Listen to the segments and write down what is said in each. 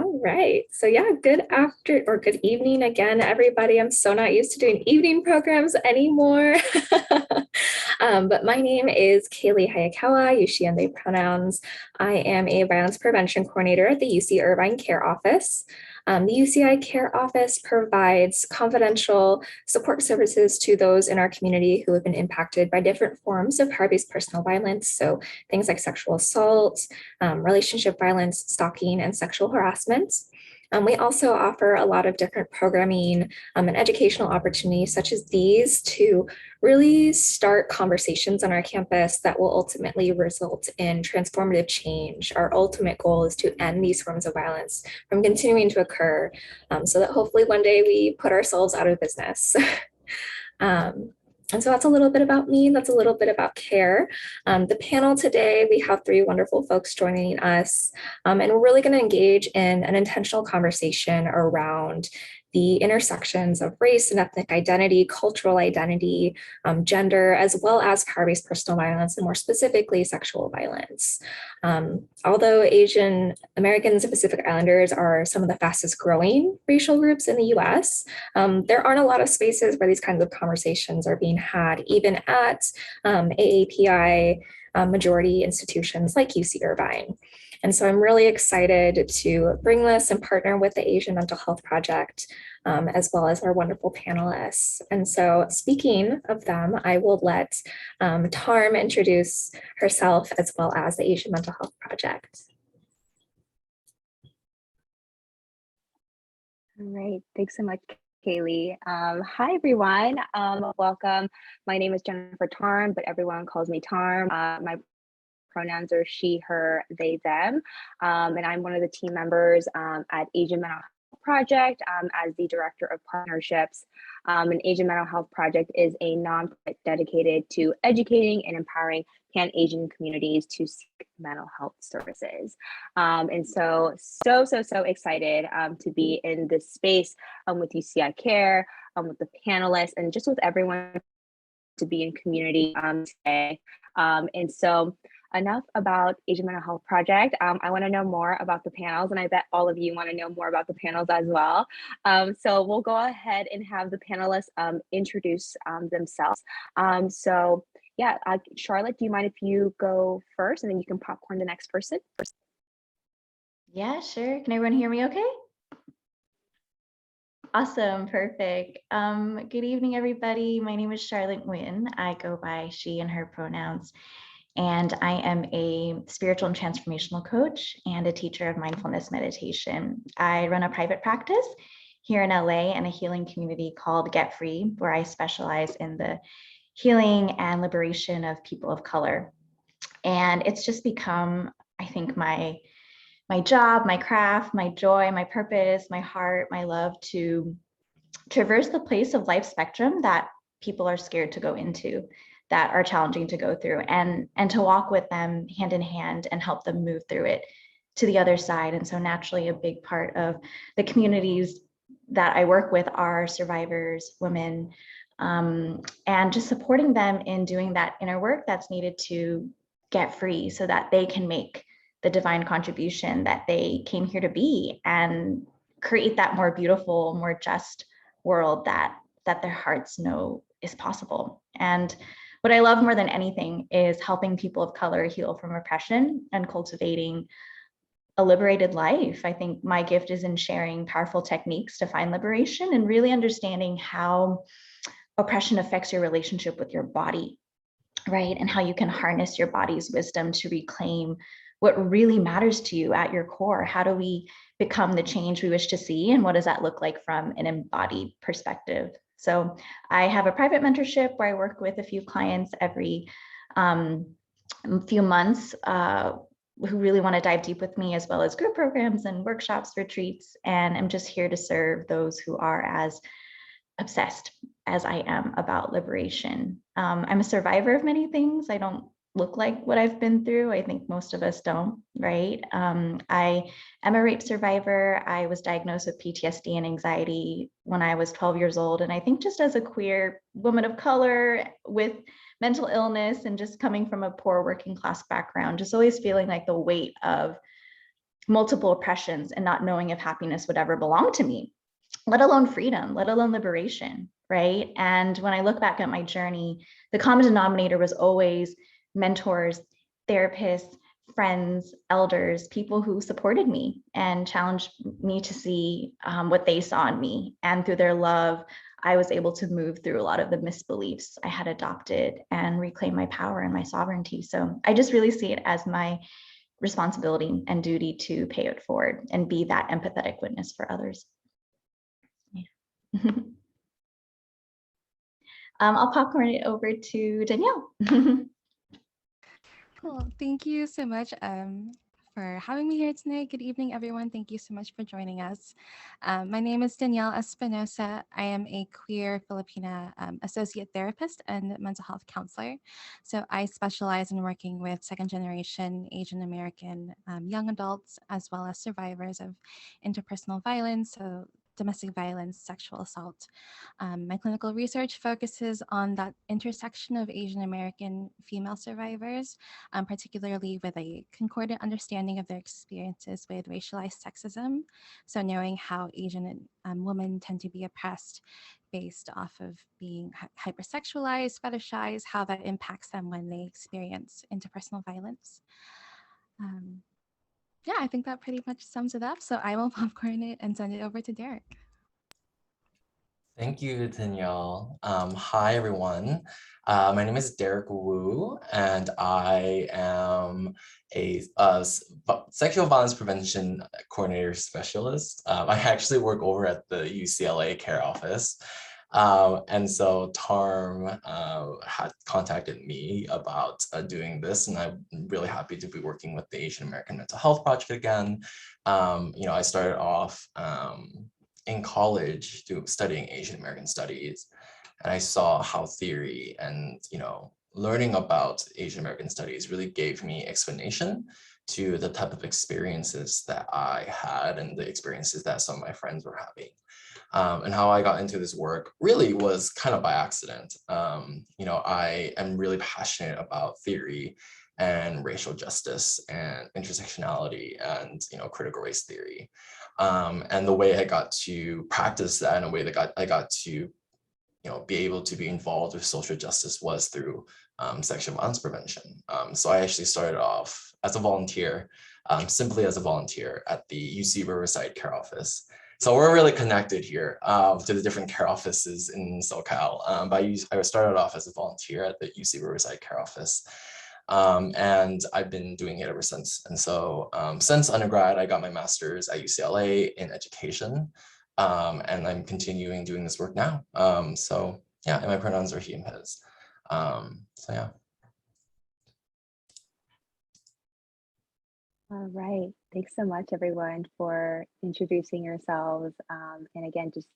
All right. So yeah, good after or good evening again, everybody. I'm so not used to doing evening programs anymore. But my name is Kaylee Hayakawa, she and they pronouns. I am a violence prevention coordinator at the UC Irvine Care Office. The UCI CARE office provides confidential support services to those in our community who have been impacted by different forms of harm-based personal violence. So things like sexual assault, relationship violence, stalking, and sexual harassment. We also offer a lot of different programming and educational opportunities such as these to really start conversations on our campus that will ultimately result in transformative change. Our ultimate goal is to end these forms of violence from continuing to occur so that hopefully one day we put ourselves out of business. And so that's a little bit about me. That's a little bit about CARE. The panel today, we have three wonderful folks joining us, and we're really going to engage in an intentional conversation around the intersections of race and ethnic identity, cultural identity, gender, as well as power-based personal violence, and more specifically, sexual violence. Although Asian Americans and Pacific Islanders are some of the fastest growing racial groups in the US, there aren't a lot of spaces where these kinds of conversations are being had, even at AAPI majority institutions like UC Irvine. And so I'm really excited to bring this and partner with the Asian Mental Health Project, as well as our wonderful panelists. And so speaking of them, I will let Tarm introduce herself as well as the Asian Mental Health Project. All right, thanks so much, Kaylee. Hi, everyone. Welcome. My name is Jennifer Tarm, but everyone calls me Tarm. My pronouns are she, her, they, them. And I'm one of the team members at Asian Mental Health Project as the Director of Partnerships. And Asian Mental Health Project is a nonprofit dedicated to educating and empowering Pan-Asian communities to seek mental health services. And so excited to be in this space with UCI CARE, with the panelists, and just with everyone to be in community today. And so enough about Asian Mental Health Project. I want to know more about the panels, and I bet all of you want to know more about the panels as well. So we'll go ahead and have the panelists introduce themselves. So yeah, Charlotte, do you mind if you go first, and then you can popcorn the next person? Yeah, sure. Can everyone hear me okay? Awesome, perfect. Good evening, everybody. My name is Charlotte Nguyen. I go by she and her pronouns. And I am a spiritual and transformational coach and a teacher of mindfulness meditation. I run a private practice here in LA and a healing community called Get Free, where I specialize in the healing and liberation of people of color. And it's just become, I think, my job, my craft, my joy, my purpose, my heart, my love to traverse the place of life spectrum that people are scared to go into, that are challenging to go through, and to walk with them hand in hand and help them move through it to the other side. And so naturally, a big part of the communities that I work with are survivors, women, and just supporting them in doing that inner work that's needed to get free so that they can make the divine contribution that they came here to be and create that more beautiful, more just world that their hearts know is possible. And what I love more than anything is helping people of color heal from oppression and cultivating a liberated life. I think my gift is in sharing powerful techniques to find liberation and really understanding how oppression affects your relationship with your body, right? And how you can harness your body's wisdom to reclaim what really matters to you at your core. How do we become the change we wish to see? And what does that look like from an embodied perspective? So I have a private mentorship where I work with a few clients every few months who really want to dive deep with me, as well as group programs and workshops, retreats. And I'm just here to serve those who are as obsessed as I am about liberation. I'm a survivor of many things. I don't look like what I've been through. I think most of us don't, right? I am a rape survivor. I was diagnosed with PTSD and anxiety when I was 12 years old. And I think just as a queer woman of color with mental illness and just coming from a poor working class background, just always feeling like the weight of multiple oppressions and not knowing if happiness would ever belong to me, let alone freedom, let alone liberation, right? And when I look back at my journey, the common denominator was always mentors, therapists, friends, elders, people who supported me and challenged me to see what they saw in me. And through their love, I was able to move through a lot of the misbeliefs I had adopted and reclaim my power and my sovereignty. So I just really see it as my responsibility and duty to pay it forward and be that empathetic witness for others. Yeah. I'll popcorn it over to Danielle. Cool. Thank you so much for having me here tonight. Good evening, everyone. Thank you so much for joining us. My name is Danielle Espinosa. I am a queer Filipina associate therapist and mental health counselor. So I specialize in working with second-generation Asian American young adults, as well as survivors of interpersonal violence, so domestic violence, sexual assault. My clinical research focuses on that intersection of Asian American female survivors, particularly with a concordant understanding of their experiences with racialized sexism. So knowing how Asian women tend to be oppressed based off of being hypersexualized, fetishized, how that impacts them when they experience interpersonal violence. Yeah, I think that pretty much sums it up. So I will popcorn it and send it over to Derek. Thank you, Danielle. Hi, everyone. My name is Derek Wu, and I am a sexual violence prevention coordinator specialist. I actually work over at the UCLA CARE office. And so Tarm had contacted me about doing this, and I'm really happy to be working with the Asian American Mental Health Project again. I started off in college studying Asian American studies, and I saw how theory and learning about Asian American studies really gave me explanation to the type of experiences that I had and the experiences that some of my friends were having. And how I got into this work really was kind of by accident. I am really passionate about theory and racial justice and intersectionality and critical race theory. And the way I got to practice that in a way that I got to be able to be involved with social justice was through sexual violence prevention. So I actually started off as a volunteer, simply as a volunteer at the UC Riverside CARE office. So we're really connected here to the different CARE offices in SoCal. But I started off as a volunteer at the UC Riverside CARE office. And I've been doing it ever since. And so since undergrad, I got my master's at UCLA in education. And I'm continuing doing this work now. So yeah, and my pronouns are he and his. So yeah. All right. Thanks so much, everyone, for introducing yourselves. And again, just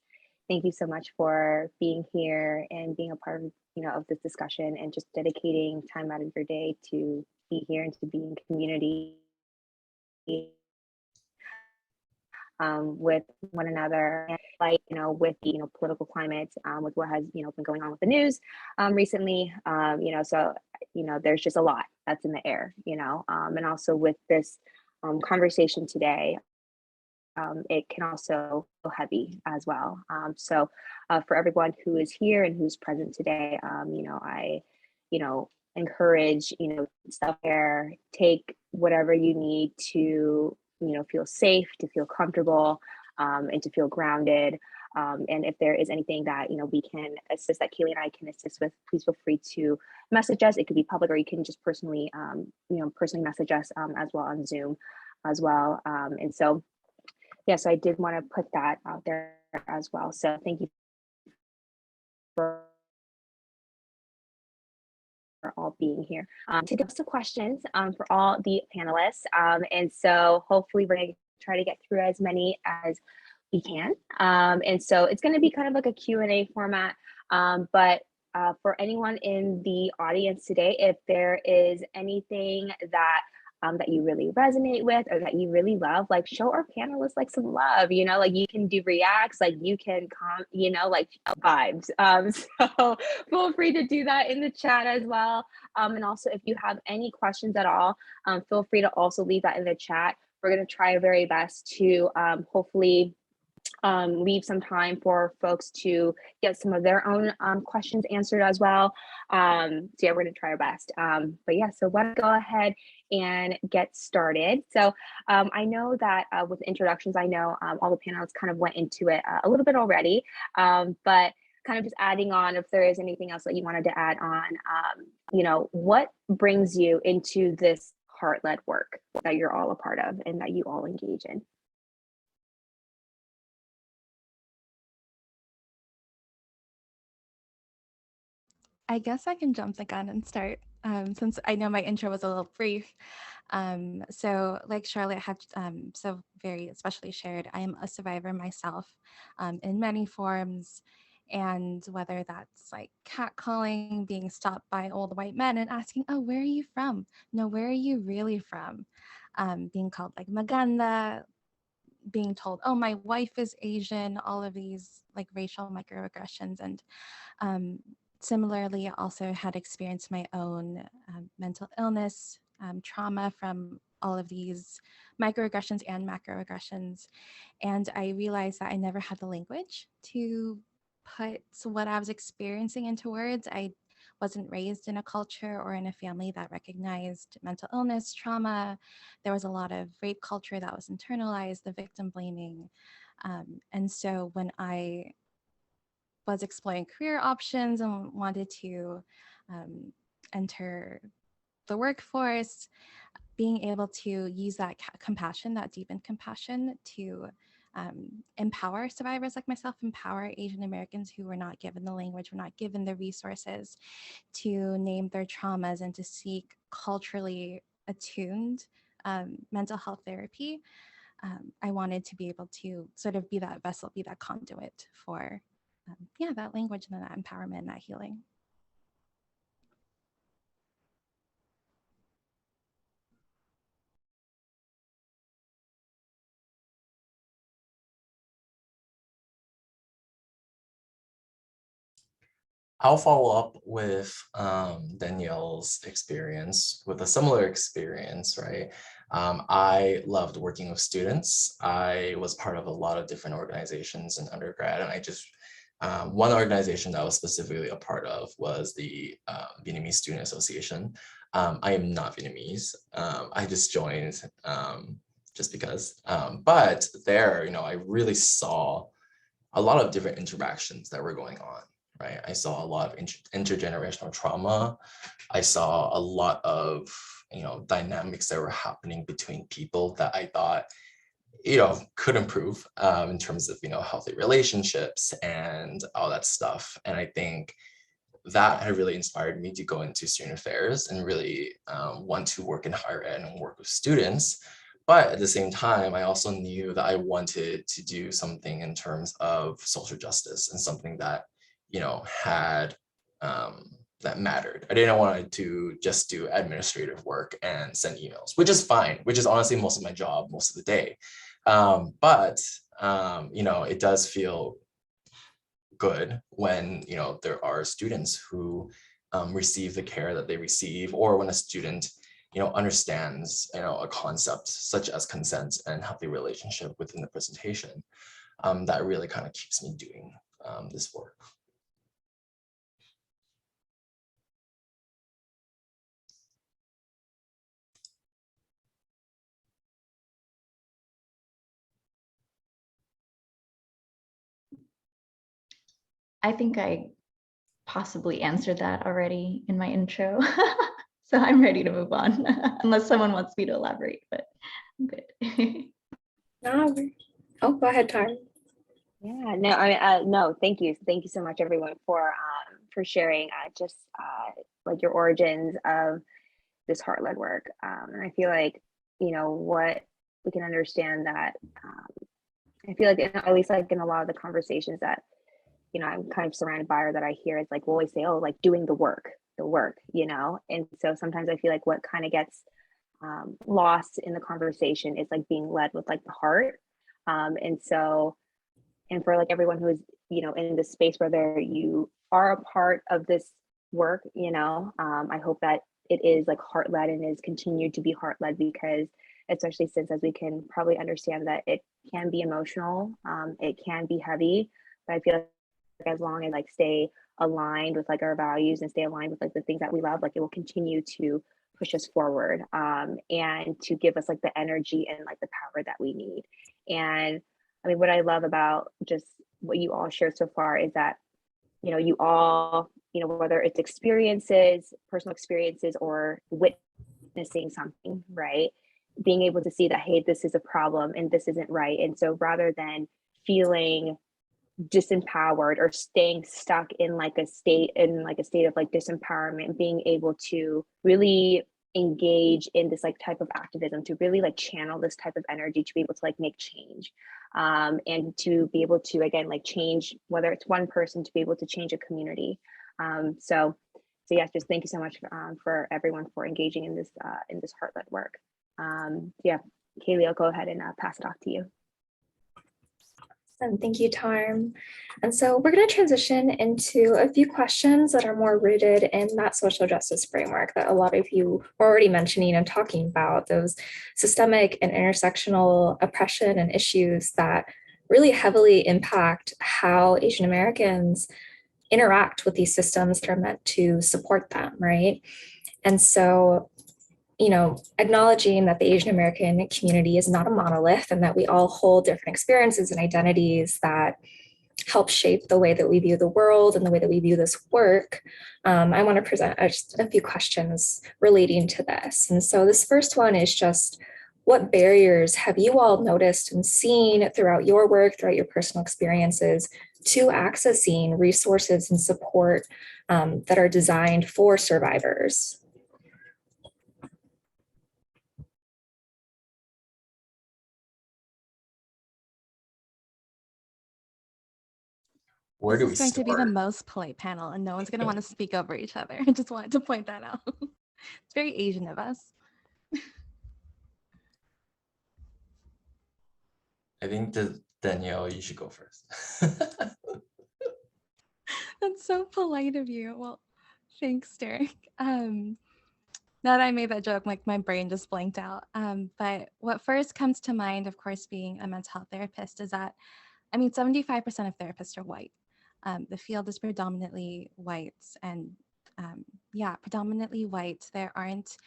thank you so much for being here and being a part of, of this discussion and just dedicating time out of your day to be here and to be in community with one another, with the political climate, with what has been going on with the news recently. So there's just a lot that's in the air, and also with this conversation today, it can also feel heavy as well. So for everyone who is here and who's present today, I encourage self-care, take whatever you need to feel safe, to feel comfortable, and to feel grounded. And if there is anything that we can assist, that Kaylee and I can assist with, please feel free to message us. It could be public, or you can just personally personally message us as well on Zoom as well. And so so I did want to put that out there as well. So thank you for all being here to give us the questions for all the panelists. And so hopefully we're going to try to get through as many as we can. And so it's going to be kind of like a Q&A format. But for anyone in the audience today, if there is anything that you really resonate with or that you really love, like show our panelists like some love, like you can do reacts, like you can like vibes. So feel free to do that in the chat as well. And also if you have any questions at all, feel free to also leave that in the chat we're going to try our very best to hopefully leave some time for folks to get some of their own questions answered as well. So yeah, we're going to try our best. But yeah, so why don't we go ahead and get started. So I know that with introductions, I know all the panelists kind of went into it a little bit already, but kind of just adding on, if there is anything else that you wanted to add on, you know, what brings you into this heart-led work that you're all a part of and that you all engage in? I guess I can jump the gun and start since I know my intro was a little brief. So like Charlotte had so very especially shared, I am a survivor myself in many forms. And whether that's like catcalling, being stopped by old white men and asking, oh, where are you from? No, where are you really from? Being called like maganda, being told, oh, my wife is Asian, all of these like racial microaggressions. And similarly, also had experienced my own mental illness, trauma from all of these microaggressions and macroaggressions. And I realized that I never had the language to put what I was experiencing into words. I wasn't raised in a culture or in a family that recognized mental illness, trauma. There was a lot of rape culture that was internalized, the victim blaming. And so when I was exploring career options and wanted to enter the workforce, being able to use that compassion, that deepened compassion to empower survivors like myself, empower Asian Americans who were not given the language, were not given the resources to name their traumas and to seek culturally attuned mental health therapy. I wanted to be able to sort of be that vessel, be that conduit for yeah, that language and that empowerment and that healing. I'll follow up with Danielle's experience, with a similar experience, right? I loved working with students. I was part of a lot of different organizations in undergrad, and I just, one organization that I was specifically a part of was the Vietnamese Student Association. I am not Vietnamese. I just joined just because, but there, you know, I really saw a lot of different interactions that were going on. Right, I saw a lot of intergenerational trauma. I saw a lot of, you know, dynamics that were happening between people that I thought, you know, could improve in terms of, you know, healthy relationships and all that stuff. And I think that had really inspired me to go into student affairs and really want to work in higher ed and work with students. But at the same time, I also knew that I wanted to do something in terms of social justice and something that, you know, had that mattered. I didn't want to just do administrative work and send emails, which is fine, which is honestly most of my job most of the day. But you know, it does feel good when, you know, there are students who receive the care that they receive, or when a student, you know, understands, you know, a concept such as consent and healthy relationship within the presentation. That really kind of keeps me doing this work. I think I possibly answered that already in my intro. So I'm ready to move on, unless someone wants me to elaborate, but I'm good. No. Oh, go ahead, Tarm. Yeah, no, no, thank you so much, everyone, for sharing just like your origins of this heart-led work. And I feel like, you know, what we can understand that I feel like, at least like in a lot of the conversations that, you know, I'm kind of surrounded by or that I hear, it's like we'll always say, oh, like doing the work, you know. And so sometimes I feel like what kind of gets lost in the conversation is like being led with like the heart. And so, and for like everyone who is, you know, in this space, whether you are a part of this work, you know, I hope that it is like heart-led and is continued to be heart-led, because especially since, as we can probably understand, that it can be emotional, it can be heavy, but I feel like as long as like stay aligned with like our values and stay aligned with like the things that we love, like it will continue to push us forward, and to give us like the energy and like the power that we need. And I mean, what I love about just what you all shared so far is that, you know, you all, you know, whether it's experiences, personal experiences, or witnessing something, right? Being able to see that, hey, this is a problem and this isn't right. And so rather than feeling disempowered or staying stuck in like a state of like disempowerment, being able to really engage in this like type of activism, to really like channel this type of energy, to be able to like make change, and to be able to, again, like change, whether it's one person, to be able to change a community. So yes, just thank you so much for everyone for engaging in this heart-led work. Yeah, Kaylee, I'll go ahead and pass it off to you. And thank you, Tarm. And so we're going to transition into a few questions that are more rooted in that social justice framework that a lot of you were already mentioning and talking about, those systemic and intersectional oppression and issues that really heavily impact how Asian Americans interact with these systems that are meant to support them, right? And so, you know, acknowledging that the Asian American community is not a monolith and that we all hold different experiences and identities that help shape the way that we view the world and the way that we view this work, I want to present just a few questions relating to this. And so this first one is just, what barriers have you all noticed and seen throughout your work, throughout your personal experiences, to accessing resources and support that are designed for survivors? Where do we This is going to be the start? most polite panel, and no one's going to want to speak over each other. I just wanted to point that out. It's very Asian of us. I think that Danielle, you should go first. That's so polite of you. Well, thanks, Derek. Now that I made that joke, like my brain just blanked out. But what first comes to mind, of course, being a mental health therapist, is that, I mean, 75% of therapists are white. The field is predominantly white, and yeah, predominantly white. There aren't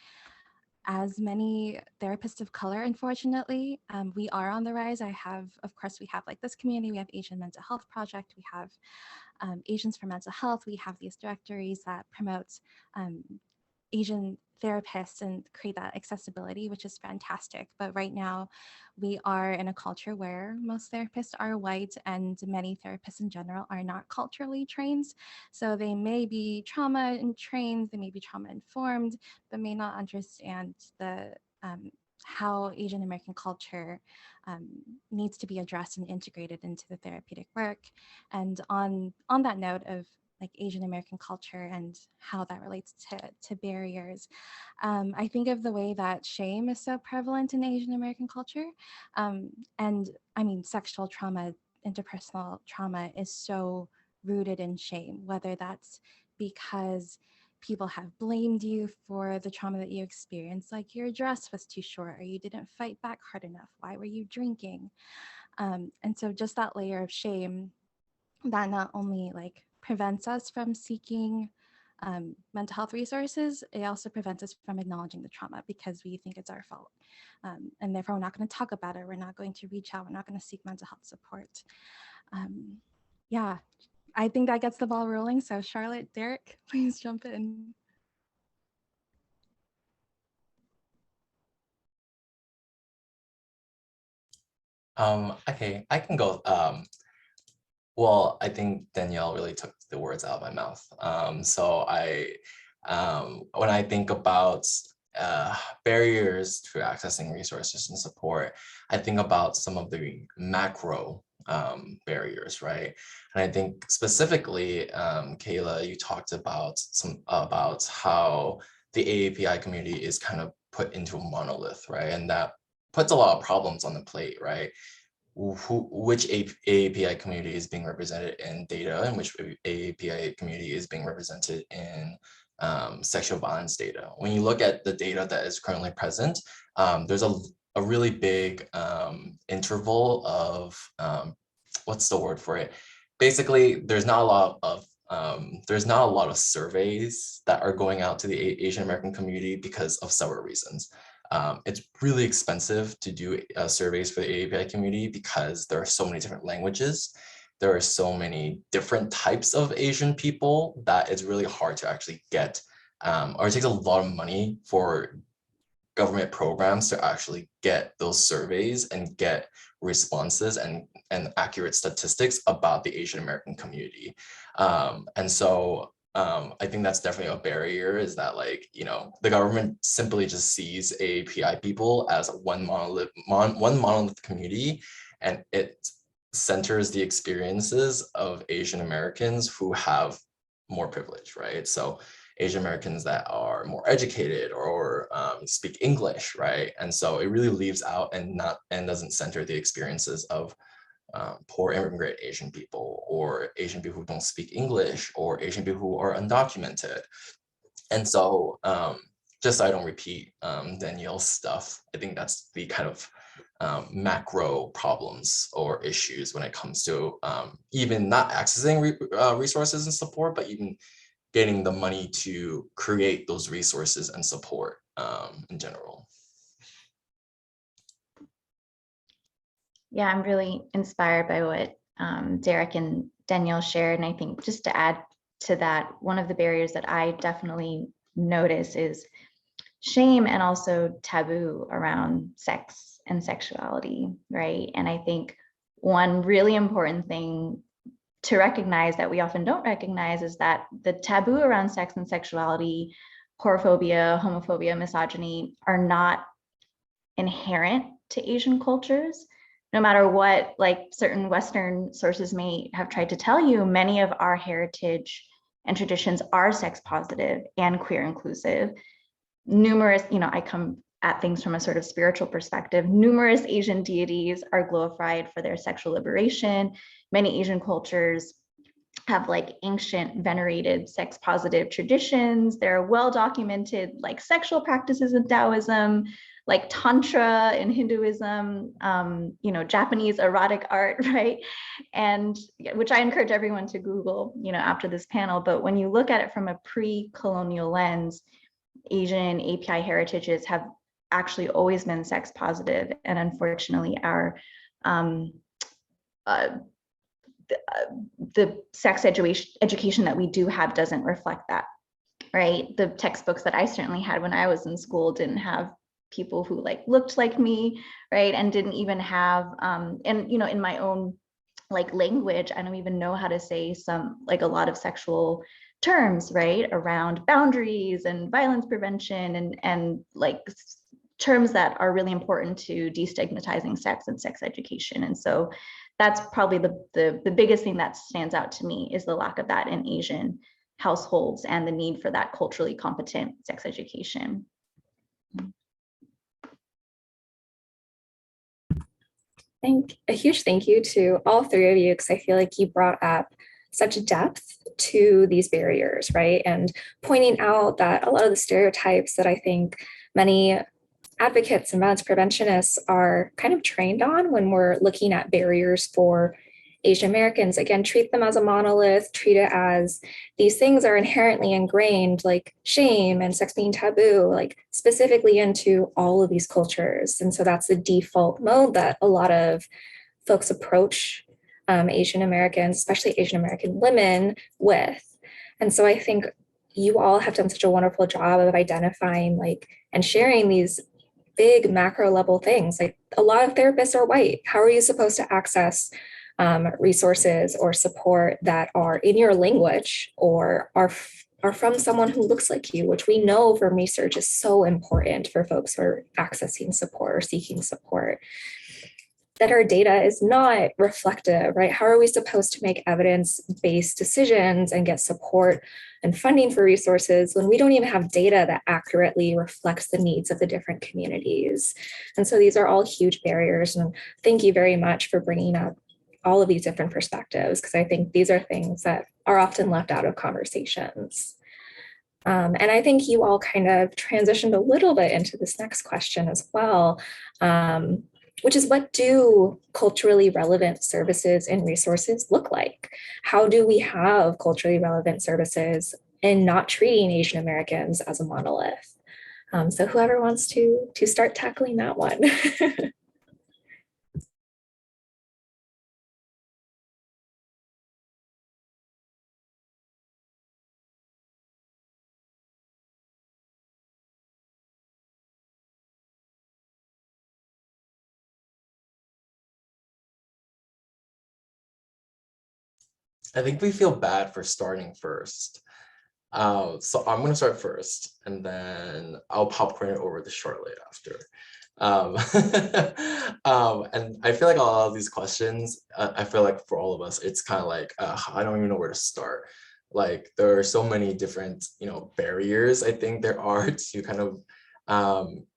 as many therapists of color, unfortunately. We are on the rise. Of course, we have like this community, we have Asian Mental Health Project, we have Asians for Mental Health, we have these directories that promote Asian therapists and create that accessibility, which is fantastic. But right now, we are in a culture where most therapists are white, and many therapists in general are not culturally trained. So they may be trauma trained, they may be trauma informed, but may not understand the how Asian American culture needs to be addressed and integrated into the therapeutic work. And on that note of like Asian American culture and how that relates to barriers, I think of the way that shame is so prevalent in Asian American culture. And I mean, sexual trauma, interpersonal trauma is so rooted in shame, whether that's because people have blamed you for the trauma that you experienced, like your dress was too short, or you didn't fight back hard enough, why were you drinking? And so just that layer of shame that not only like prevents us from seeking mental health resources, it also prevents us from acknowledging the trauma because we think it's our fault. And therefore we're not going to talk about it. We're not going to reach out. We're not going to seek mental health support. Yeah, I think that gets the ball rolling. So Charlotte, Derek, please jump in. Okay, I can go. Well, I think Danielle really took the words out of my mouth. So when I think about barriers to accessing resources and support, I think about some of the macro barriers, right? And I think specifically, Kayla, you talked about how the AAPI community is kind of put into a monolith, right? And that puts a lot of problems on the plate, right? Which AAPI community is being represented in data, and which AAPI community is being represented in sexual violence data. When you look at the data that is currently present, there's a a really big interval of, what's the word for it? Basically, there's not a lot of surveys that are going out to the Asian American community because of several reasons. It's really expensive to do surveys for the AAPI community because there are so many different languages. There are so many different types of Asian people that it's really hard to actually get, or it takes a lot of money for government programs to actually get those surveys and get responses and accurate statistics about the Asian American community. And so I think that's definitely a barrier, is that, like, you know, the government simply just sees AAPI people as one monolith community, and it centers the experiences of Asian Americans who have more privilege, right? So Asian Americans that are more educated or speak English, right? And so it really leaves out and doesn't center the experiences of poor immigrant Asian people, or Asian people who don't speak English, or Asian people who are undocumented. And so just so I don't repeat Danielle's stuff, I think that's the kind of macro problems or issues when it comes to even not accessing resources and support, but even getting the money to create those resources and support in general. Yeah, I'm really inspired by what Derek and Danielle shared. And I think just to add to that, one of the barriers that I definitely notice is shame and also taboo around sex and sexuality, right? And I think one really important thing to recognize that we often don't recognize is that the taboo around sex and sexuality, whorephobia, homophobia, misogyny are not inherent to Asian cultures. No matter what, like, certain Western sources may have tried to tell you, many of our heritage and traditions are sex positive and queer inclusive. Numerous, you know, I come at things from a sort of spiritual perspective. Numerous Asian deities are glorified for their sexual liberation. Many Asian cultures have like ancient venerated sex positive traditions. There are well documented like sexual practices in Taoism, like Tantra in Hinduism, you know, Japanese erotic art, right? And which I encourage everyone to Google, you know, after this panel. But when you look at it from a pre-colonial lens, Asian API heritages have actually always been sex positive. And unfortunately, our the sex education that we do have doesn't reflect that, right? The textbooks that I certainly had when I was in school didn't have people who like looked like me, right? And didn't even have, and you know, in my own like language, I don't even know how to say some, like a lot of sexual terms, right? Around boundaries and violence prevention and like terms that are really important to destigmatizing sex and sex education. And so that's probably the biggest thing that stands out to me, is the lack of that in Asian households and the need for that culturally competent sex education. A huge thank you to all three of you, because I feel like you brought up such depth to these barriers, right? And pointing out that a lot of the stereotypes that I think many advocates and violence preventionists are kind of trained on when we're looking at barriers for Asian Americans, again, treat them as a monolith, treat it as these things are inherently ingrained, like shame and sex being taboo, like specifically into all of these cultures. And so that's the default mode that a lot of folks approach Asian Americans, especially Asian American women, with. And so I think you all have done such a wonderful job of identifying like and sharing these big macro level things. Like a lot of therapists are white. How are you supposed to access resources or support that are in your language or are from someone who looks like you, which we know from research is so important for folks who are accessing support or seeking support? That our data is not reflective, right? How are we supposed to make evidence-based decisions and get support and funding for resources when we don't even have data that accurately reflects the needs of the different communities? And so these are all huge barriers. And thank you very much for bringing up all of these different perspectives, because I think these are things that are often left out of conversations. And I think you all kind of transitioned a little bit into this next question as well, which is, what do culturally relevant services and resources look like? How do we have culturally relevant services and not treating Asian Americans as a monolith? So whoever wants to start tackling that one. I think we feel bad for starting first. So I'm going to start first, and then I'll popcorn it over to Charlotte after. And I feel like a lot of these questions, I feel like for all of us, it's kind of like, I don't even know where to start. Like, there are so many different, barriers I think there are to kind of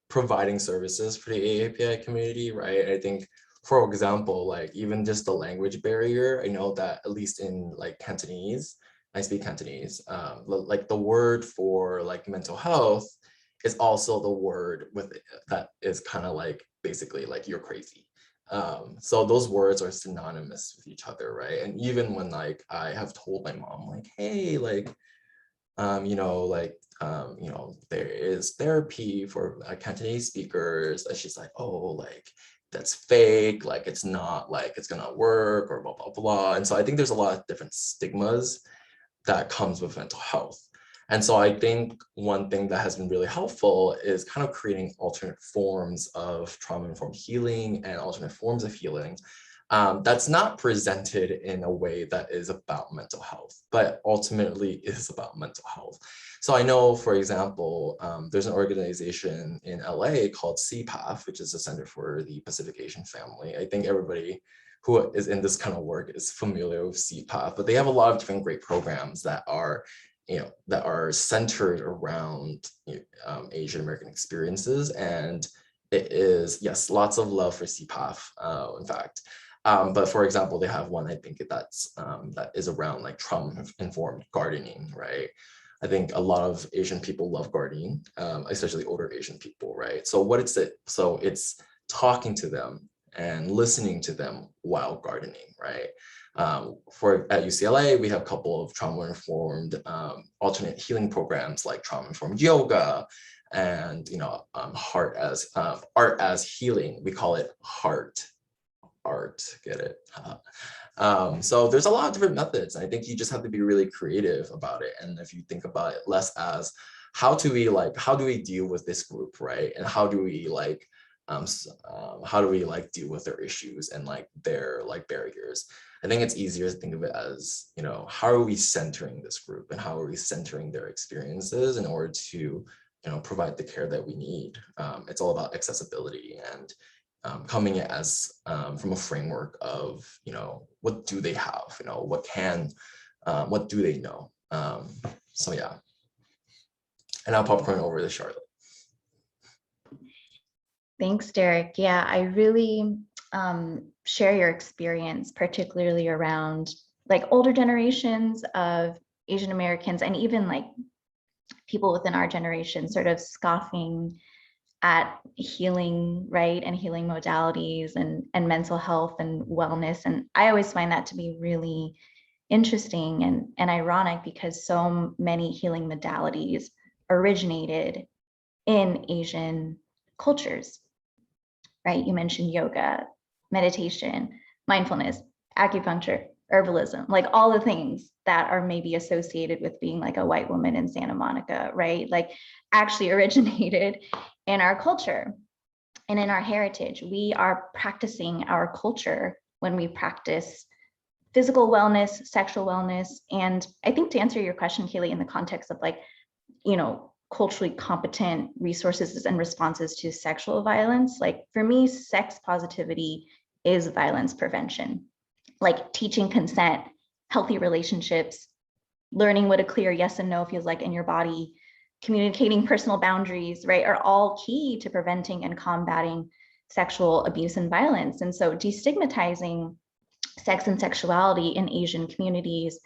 providing services for the AAPI community, right? I think, for example, like even just the language barrier, I know that at least in like Cantonese, I speak Cantonese, like the word for like mental health is also the word with that is kind of like basically like you're crazy. So those words are synonymous with each other, right? And even when like I have told my mom like, hey, like, there is therapy for Cantonese speakers, and she's like, oh, like that's fake, like it's not like it's gonna work or blah, blah, blah. And so I think there's a lot of different stigmas that comes with mental health. And so I think one thing that has been really helpful is kind of creating alternate forms of trauma-informed healing and alternate forms of healing that's not presented in a way that is about mental health, but ultimately is about mental health. So I know, for example, there's an organization in LA called CPAF, which is the Center for the Pacific Asian Family. I think everybody who is in this kind of work is familiar with CPAF, but they have a lot of different great programs that are, that are centered around Asian American experiences. And it is, yes, lots of love for CPAF, in fact. But for example, they have one, I think that's that is around like trauma-informed gardening, right? I think a lot of Asian people love gardening, especially older Asian people, right? So what is it? So it's talking to them and listening to them while gardening, right? At UCLA, we have a couple of trauma-informed alternate healing programs like trauma-informed yoga and art as healing. We call it art, get it? So there's a lot of different methods. I think you just have to be really creative about it. And if you think about it less as how do we deal with this group, right? And how do we deal with their issues and like their like barriers? I think it's easier to think of it as, how are we centering this group and how are we centering their experiences in order to, provide the care that we need. It's all about accessibility and coming as from a framework of, what do they have, what do they know? So yeah, and I'll popcorn over to Charlotte. Thanks, Derek. Yeah, I really share your experience, particularly around like older generations of Asian Americans and even like people within our generation sort of scoffing at healing, right? And healing modalities and mental health and wellness. And I always find that to be really interesting and ironic because so many healing modalities originated in Asian cultures, right? You mentioned yoga, meditation, mindfulness, acupuncture, herbalism, like all the things that are maybe associated with being like a white woman in Santa Monica, right? Like actually originated in our culture and in our heritage. We are practicing our culture when we practice physical wellness, sexual wellness. And I think to answer your question, Kaylee, in the context of like, culturally competent resources and responses to sexual violence, like for me, sex positivity is violence prevention. Like teaching consent, healthy relationships, learning what a clear yes and no feels like in your body, communicating personal boundaries, right, are all key to preventing and combating sexual abuse and violence. And so destigmatizing sex and sexuality in Asian communities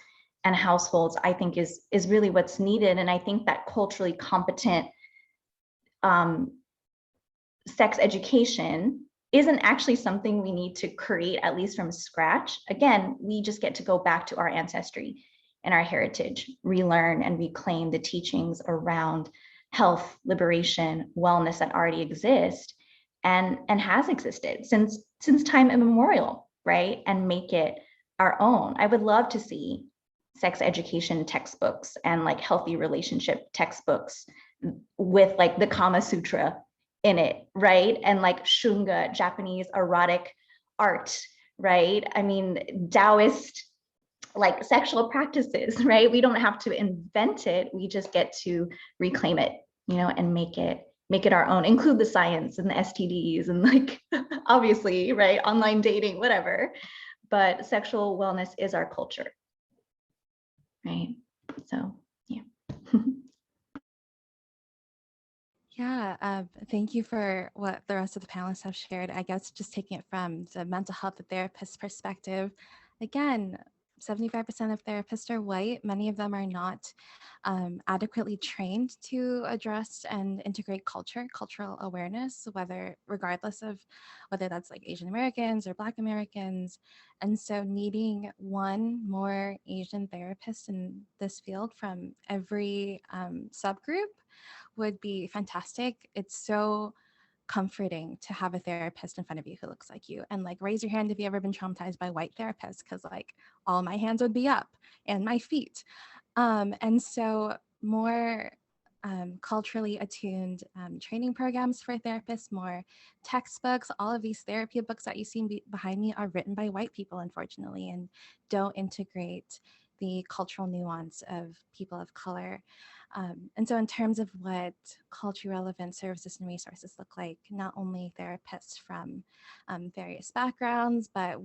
and households, I think is really what's needed. And I think that culturally competent sex education isn't actually something we need to create, at least from scratch. Again, we just get to go back to our ancestry and our heritage, relearn and reclaim the teachings around health, liberation, wellness that already exist and has existed since time immemorial, right? And make it our own. I would love to see sex education textbooks and like healthy relationship textbooks with like the Kama Sutra in it, right? And like shunga, Japanese erotic art, right? I mean, Taoist like sexual practices, right? We don't have to invent it. We just get to reclaim it, you know, and make it our own, include the science and the STDs and like, obviously, right? Online dating, whatever. But sexual wellness is our culture, right? So, yeah. Yeah, thank you for what the rest of the panelists have shared. I guess just taking it from the mental health therapist perspective, again, 75% of therapists are white. Many of them are not adequately trained to address and integrate cultural awareness, regardless of whether that's like Asian Americans or Black Americans. And so needing one more Asian therapist in this field from every subgroup would be fantastic. It's so comforting to have a therapist in front of you who looks like you, and like raise your hand if you've ever been traumatized by white therapists, because like all my hands would be up and my feet. And so more culturally attuned training programs for therapists, more textbooks. All of these therapy books that you see behind me are written by white people, unfortunately, and don't integrate the cultural nuance of people of color. And so in terms of what culturally relevant services and resources look like, not only therapists from various backgrounds, but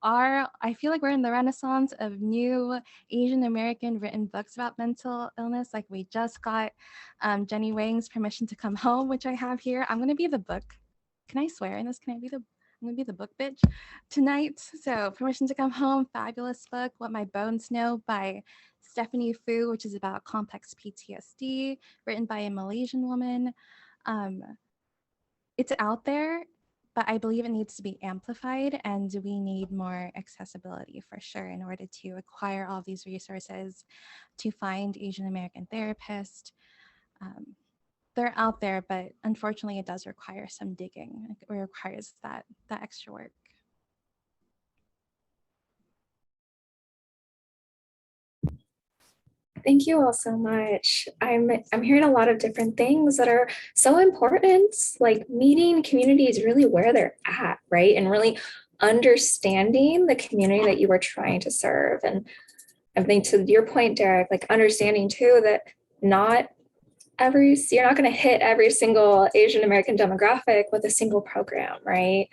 I feel like we're in the renaissance of new Asian American written books about mental illness. Like we just got Jenny Wang's Permission to Come Home, which I have here. I'm gonna be the book. Can I swear in this? I'm gonna be the book bitch tonight. So Permission to Come Home, fabulous book. What My Bones Know by Stephanie Fu, which is about complex PTSD, written by a Malaysian woman. It's out there, but I believe it needs to be amplified, and we need more accessibility for sure in order to acquire all these resources, to find Asian American therapists. They're out there, but unfortunately it does require some digging. It requires that extra work. Thank you all so much. I'm hearing a lot of different things that are so important, like meeting communities really where they're at, right? And really understanding the community that you are trying to serve. And I think to your point, Derek, like understanding too that you're not going to hit every single Asian American demographic with a single program, right?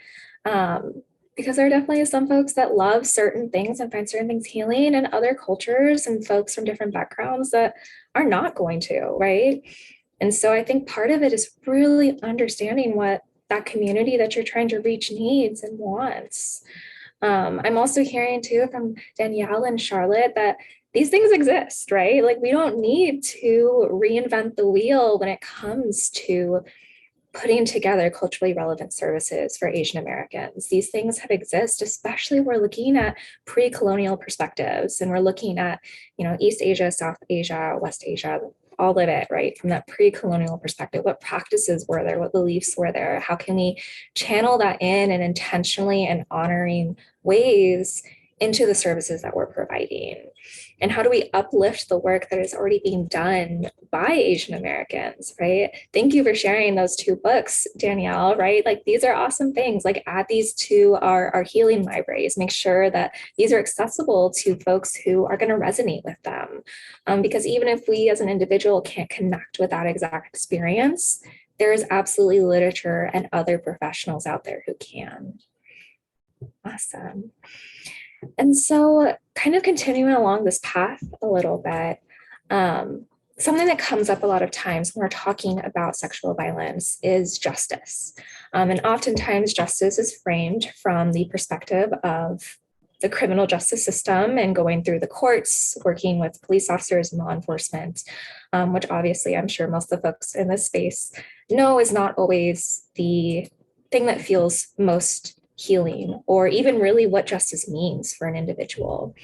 Because there are definitely some folks that love certain things and find certain things healing, and other cultures and folks from different backgrounds that are not going to, right? And so I think part of it is really understanding what that community that you're trying to reach needs and wants. I'm also hearing too from Danielle and Charlotte that these things exist, right? Like we don't need to reinvent the wheel when it comes to putting together culturally relevant services for Asian Americans. These things have exist, especially we're looking at pre-colonial perspectives, and we're looking at, East Asia, South Asia, West Asia, all of it, right? From that pre-colonial perspective, what practices were there? What beliefs were there? How can we channel that in intentionally and honoring ways into the services that we're providing? And how do we uplift the work that is already being done by Asian Americans, right? Thank you for sharing those two books, Danielle, right? Like these are awesome things. Like add these to our healing libraries, make sure that these are accessible to folks who are going to resonate with them. Because even if we as an individual can't connect with that exact experience, there is absolutely literature and other professionals out there who can. Awesome. And so kind of continuing along this path a little bit, something that comes up a lot of times when we're talking about sexual violence is justice. And oftentimes justice is framed from the perspective of the criminal justice system and going through the courts, working with police officers and law enforcement, which obviously I'm sure most of the folks in this space know is not always the thing that feels most healing, or even really what justice means for an individual.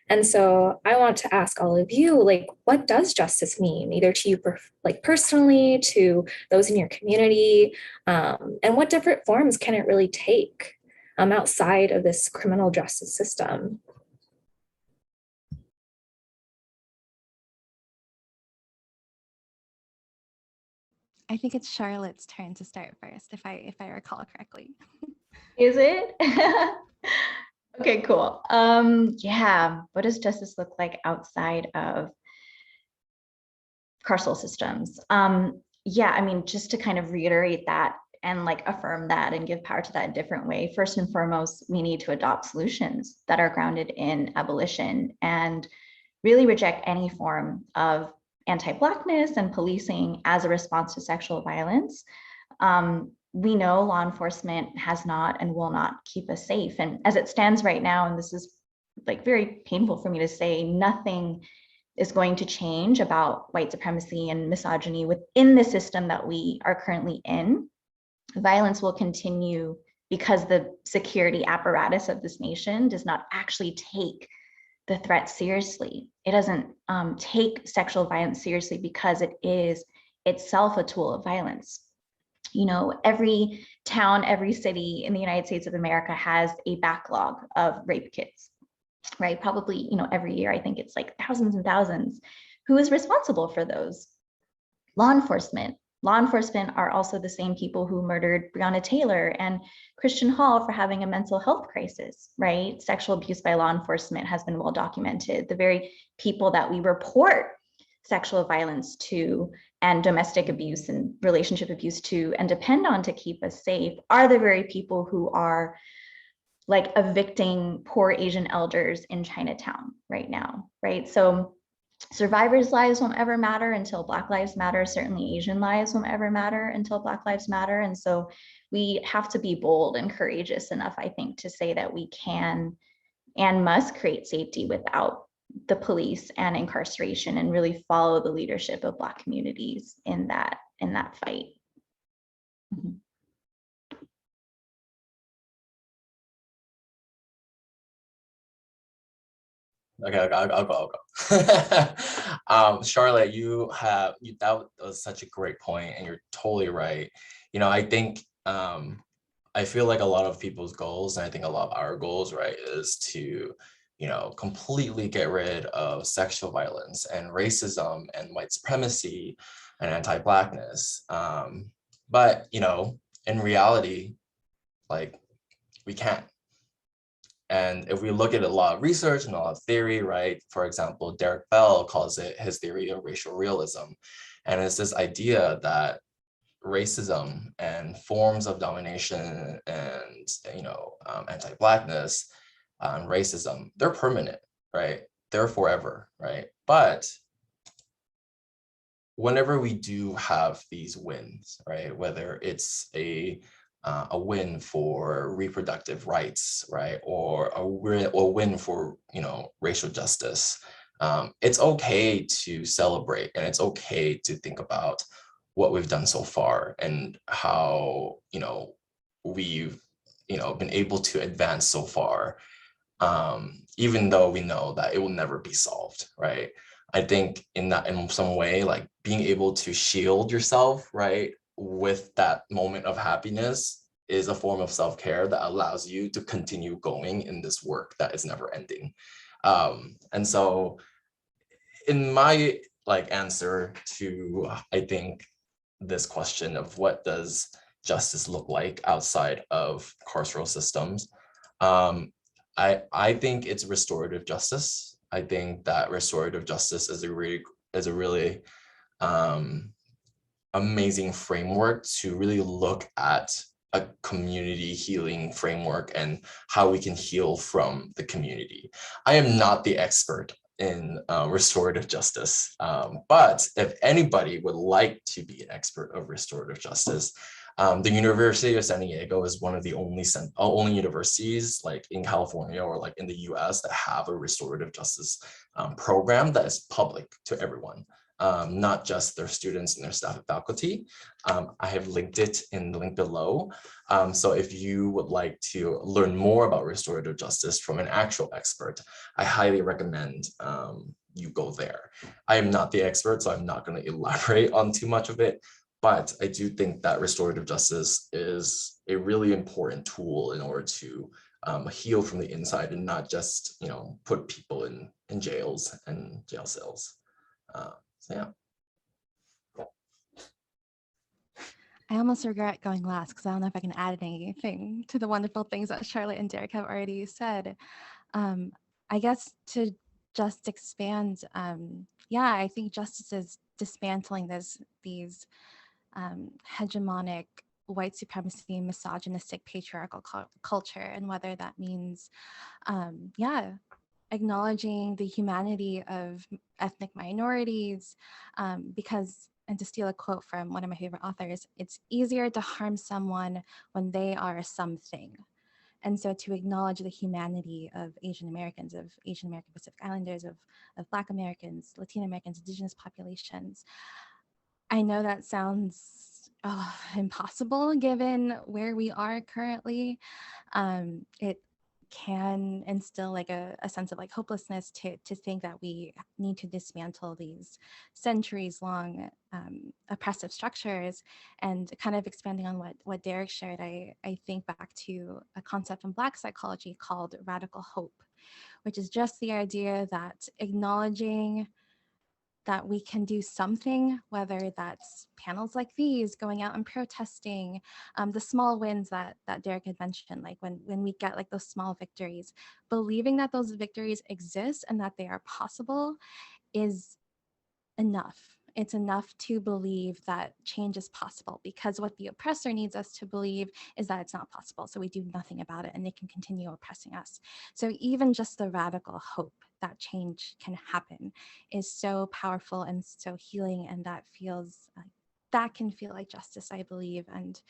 And so I want to ask all of you, like, what does justice mean, either to you like personally, to those in your community, and what different forms can it really take outside of this criminal justice system? I think it's Charlotte's turn to start first, if I recall correctly. Is it? Okay, cool. Yeah, what does justice look like outside of carceral systems? Yeah, I mean, just to kind of reiterate that and like affirm that and give power to that in a different way. First and foremost, we need to adopt solutions that are grounded in abolition and really reject any form of anti-Blackness and policing as a response to sexual violence. We know law enforcement has not and will not keep us safe. And as it stands right now, and this is like very painful for me to say, nothing is going to change about white supremacy and misogyny within the system that we are currently in. Violence will continue because the security apparatus of this nation does not actually take the threat seriously. It doesn't take sexual violence seriously because it is itself a tool of violence. You know, every town, every city in the United States of America has a backlog of rape kits, right? Probably, you know, every year, I think it's like thousands and thousands. Who is responsible for those? Law enforcement. Law enforcement are also the same people who murdered Breonna Taylor and Christian Hall for having a mental health crisis, right? Sexual abuse by law enforcement has been well documented. The very people that we report sexual violence to and domestic abuse and relationship abuse to and depend on to keep us safe are the very people who are like evicting poor Asian elders in Chinatown right now, right? So survivors' lives won't ever matter until Black lives matter. Certainly Asian lives won't ever matter until Black lives matter. And so we have to be bold and courageous enough, I think, to say that we can and must create safety without the police and incarceration, and really follow the leadership of Black communities in that fight. Mm-hmm. Okay, I'll go. Charlotte, that was such a great point, and you're totally right. You know, I think I feel like a lot of people's goals, and I think a lot of our goals, right, is to, you know, completely get rid of sexual violence and racism and white supremacy and anti-Blackness. But, you know, in reality, like, we can't. And if we look at a lot of research and a lot of theory, right, for example, Derek Bell calls it his theory of racial realism. And it's this idea that racism and forms of domination and, you know, anti-Blackness, racism, they're permanent, right? They're forever, right? But whenever we do have these wins, right, whether it's a win for reproductive rights, right, or a win for, you know, racial justice, it's okay to celebrate, and it's okay to think about what we've done so far and how, you know, we've, you know, been able to advance so far, even though we know that it will never be solved, right? I think in some way, like being able to shield yourself, right, with that moment of happiness is a form of self-care that allows you to continue going in this work that is never ending. And so in my like answer to, I think, this question of what does justice look like outside of carceral systems, I think it's restorative justice. I think that restorative justice is a really amazing framework to really look at a community healing framework and how we can heal from the community. I am not the expert in restorative justice, but if anybody would like to be an expert of restorative justice, The University of San Diego is one of the only universities like in California or like in the US that have a restorative justice program that is public to everyone, not just their students and their staff and faculty. I have linked it in the link below. So if you would like to learn more about restorative justice from an actual expert, I highly recommend you go there. I am not the expert, so I'm not going to elaborate on too much of it, but I do think that restorative justice is a really important tool in order to heal from the inside and not just, put people in jails and jail cells. So yeah. I almost regret going last because I don't know if I can add anything to the wonderful things that Charlotte and Derek have already said. I guess to just expand, I think justice is dismantling these hegemonic white supremacy, misogynistic, patriarchal culture, and whether that means, acknowledging the humanity of ethnic minorities, because, and to steal a quote from one of my favorite authors, it's easier to harm someone when they are something. And so to acknowledge the humanity of Asian Americans, of Asian American Pacific Islanders, of Black Americans, Latino Americans, Indigenous populations, I know that sounds impossible given where we are currently. It can instill like a sense of like hopelessness to think that we need to dismantle these centuries long oppressive structures. And kind of expanding on what Derek shared, I think back to a concept from Black psychology called radical hope, which is just the idea that acknowledging that we can do something, whether that's panels like these, going out and protesting, the small wins that Derek had mentioned, like when we get like those small victories, believing that those victories exist and that they are possible is enough. It's enough to believe that change is possible, because what the oppressor needs us to believe is that it's not possible. So we do nothing about it and they can continue oppressing us. So even just the radical hope that change can happen is so powerful and so healing. And that can feel like justice, I believe. And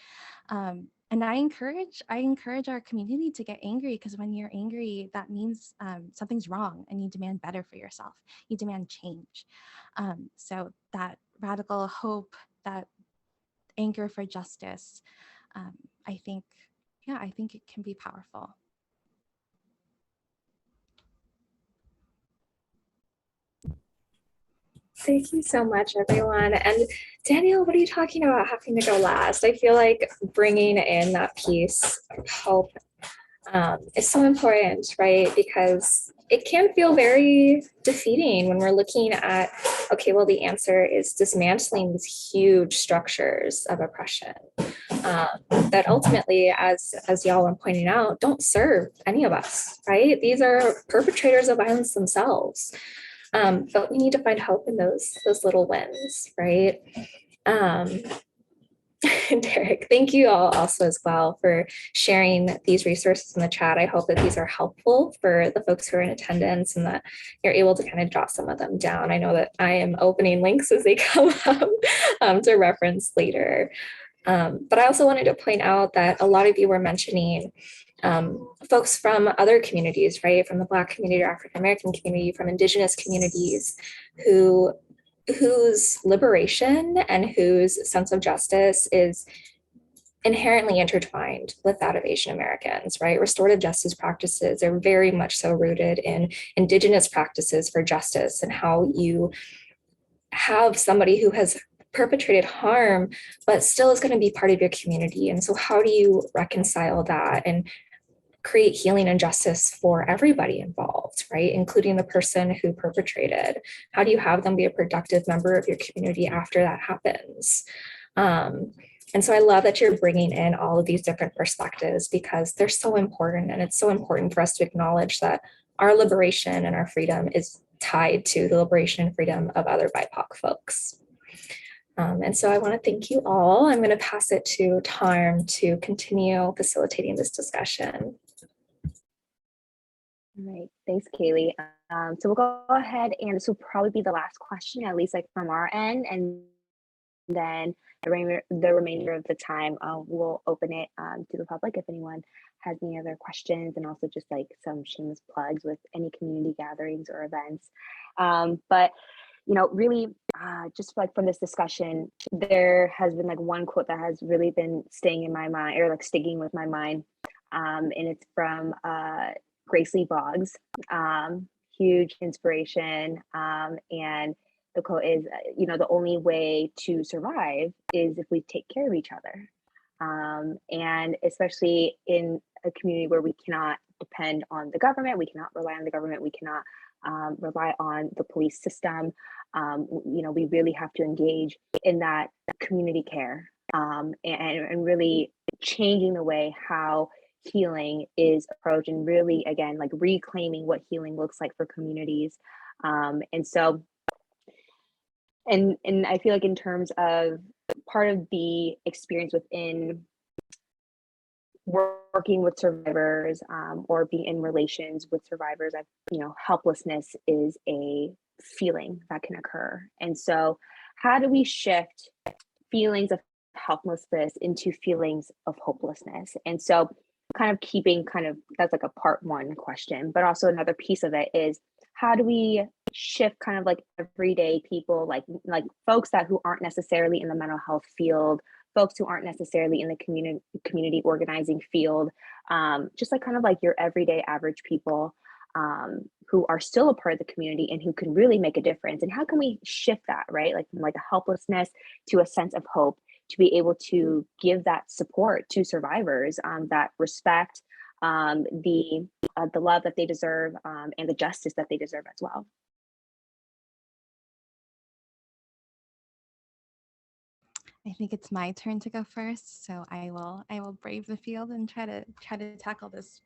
I encourage our community to get angry, because when you're angry, that means something's wrong and you demand better for yourself. You demand change. So that radical hope, that anger for justice, I think it can be powerful. Thank you so much, everyone. And Danielle, what are you talking about having to go last? I feel like bringing in that piece of hope is so important, right? Because it can feel very defeating when we're looking at, okay, well, the answer is dismantling these huge structures of oppression that ultimately, as y'all were pointing out, don't serve any of us, right? These are perpetrators of violence themselves. But we need to find hope in those little wins, right? Derek, thank you all also as well for sharing these resources in the chat. I hope that these are helpful for the folks who are in attendance and that you're able to kind of jot some of them down. I know that I am opening links as they come up to reference later. But I also wanted to point out that a lot of you were mentioning folks from other communities, right? From the Black community, African American community, from Indigenous communities whose liberation and whose sense of justice is inherently intertwined with that of Asian Americans, right? Restorative justice practices are very much so rooted in Indigenous practices for justice and how you have somebody who has perpetrated harm, but still is going to be part of your community. And so how do you reconcile that and create healing and justice for everybody involved, right? Including the person who perpetrated. How do you have them be a productive member of your community after that happens? And so I love that you're bringing in all of these different perspectives, because they're so important. And it's so important for us to acknowledge that our liberation and our freedom is tied to the liberation and freedom of other BIPOC folks. And so I want to thank you all. I'm going to pass it to Tarm to continue facilitating this discussion. All right, thanks, Kaylee. So we'll go ahead, and this will probably be the last question, at least like from our end, and then the remainder of the time, we'll open it to the public if anyone has any other questions, and also just like some shameless plugs with any community gatherings or events. But really, just like from this discussion, there has been like one quote that has really been staying in my mind, or like sticking with my mind, and it's from Grace Lee Boggs, huge inspiration, and the quote is, the only way to survive is if we take care of each other. And especially in a community where we cannot depend on the government, we cannot rely on the government, we cannot rely on the police system. We really have to engage in that community care, and really changing the way how healing is approached, and really, again, like reclaiming what healing looks like for communities. And so, and I feel like in terms of part of the experience within working with survivors, or being in relations with survivors, helplessness is a feeling that can occur. And so how do we shift feelings of helplessness into feelings of hopelessness? And so that's like a part one question, but also another piece of it is, how do we shift kind of like everyday people, like folks who aren't necessarily in the mental health field, folks who aren't necessarily in the community organizing field, just like kind of like your everyday average people, who are still a part of the community and who can really make a difference. And how can we shift that, right? Like from like a helplessness to a sense of hope, to be able to give that support to survivors, that respect, the love that they deserve, and the justice that they deserve as well. I think it's my turn to go first, so I will brave the field and try to tackle this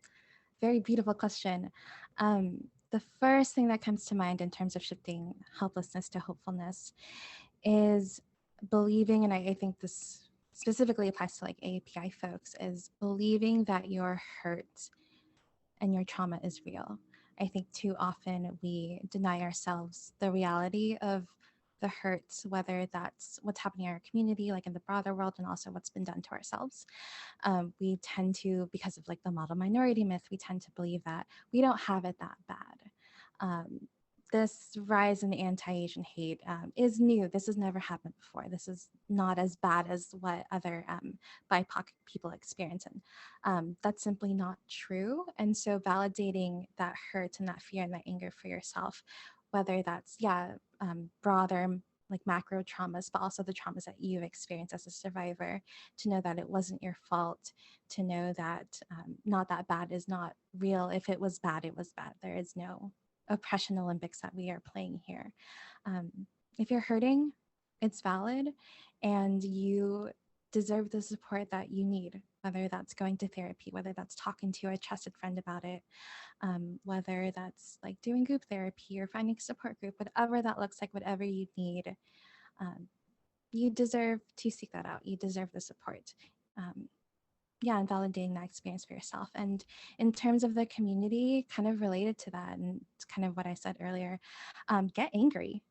very beautiful question. The first thing that comes to mind in terms of shifting helplessness to hopefulness is believing, and I think this specifically applies to like AAPI folks, is believing that your hurt and your trauma is real. I think too often we deny ourselves the reality of the hurts, whether that's what's happening in our community, like in the broader world, and also what's been done to ourselves. We tend to, because of like the model minority myth, we tend to believe that we don't have it that bad. This rise in anti-Asian hate is new. This has never happened before. This is not as bad as what other BIPOC people experience. And that's simply not true. And so validating that hurt and that fear and that anger for yourself, whether that's, broader like macro traumas, but also the traumas that you've experienced as a survivor, to know that it wasn't your fault, to know that not that bad is not real. If it was bad, it was bad. There is no oppression Olympics that we are playing here. If you're hurting, it's valid, and you deserve the support that you need, whether that's going to therapy, whether that's talking to a trusted friend about it, whether that's like doing group therapy or finding a support group, whatever that looks like, whatever you need, you deserve to seek that out. You deserve the support. And validating that experience for yourself. And in terms of the community, kind of related to that, and it's kind of what I said earlier, get angry.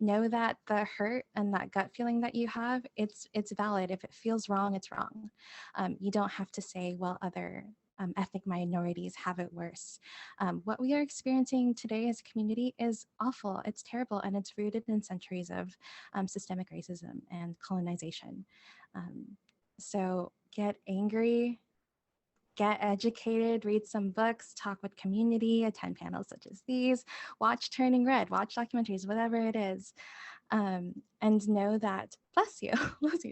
Know that the hurt and that gut feeling that you have, it's valid. If it feels wrong, it's wrong. You don't have to say, well, other ethnic minorities have it worse. What we are experiencing today as a community is awful. It's terrible, and it's rooted in centuries of systemic racism and colonization. So get angry, get educated, read some books, talk with community, attend panels such as these, watch Turning Red, watch documentaries, whatever it is. And know that, bless you,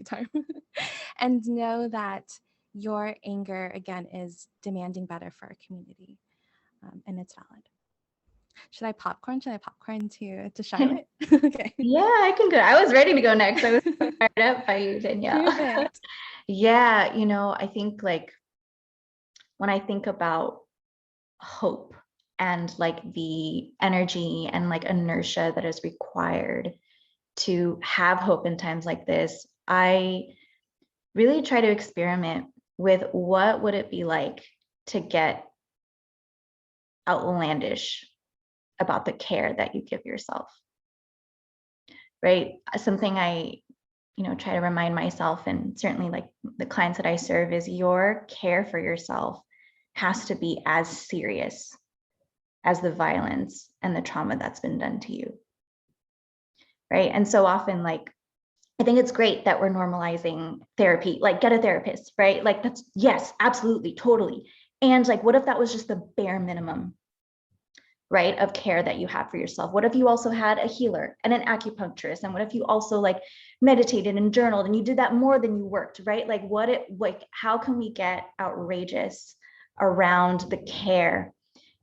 Tarm, and know that your anger, again, is demanding better for our community, and it's valid. Should I popcorn? Should I popcorn to Charlotte? Okay. Yeah, I can go. I was ready to go next. I was fired up by you, Danielle. Perfect. Yeah, I think like when I think about hope and like the energy and like inertia that is required to have hope in times like this, I really try to experiment with what would it be like to get outlandish about the care that you give yourself, right? Something I try to remind myself, and certainly like the clients that I serve, is your care for yourself has to be as serious as the violence and the trauma that's been done to you. Right. And so often, like, I think it's great that we're normalizing therapy, like get a therapist, right? Like that's, yes, absolutely, totally. And like, what if that was just the bare minimum, right, of care that you have for yourself? What if you also had a healer and an acupuncturist? And what if you also like meditated and journaled and you did that more than you worked, right? Like how can we get outrageous around the care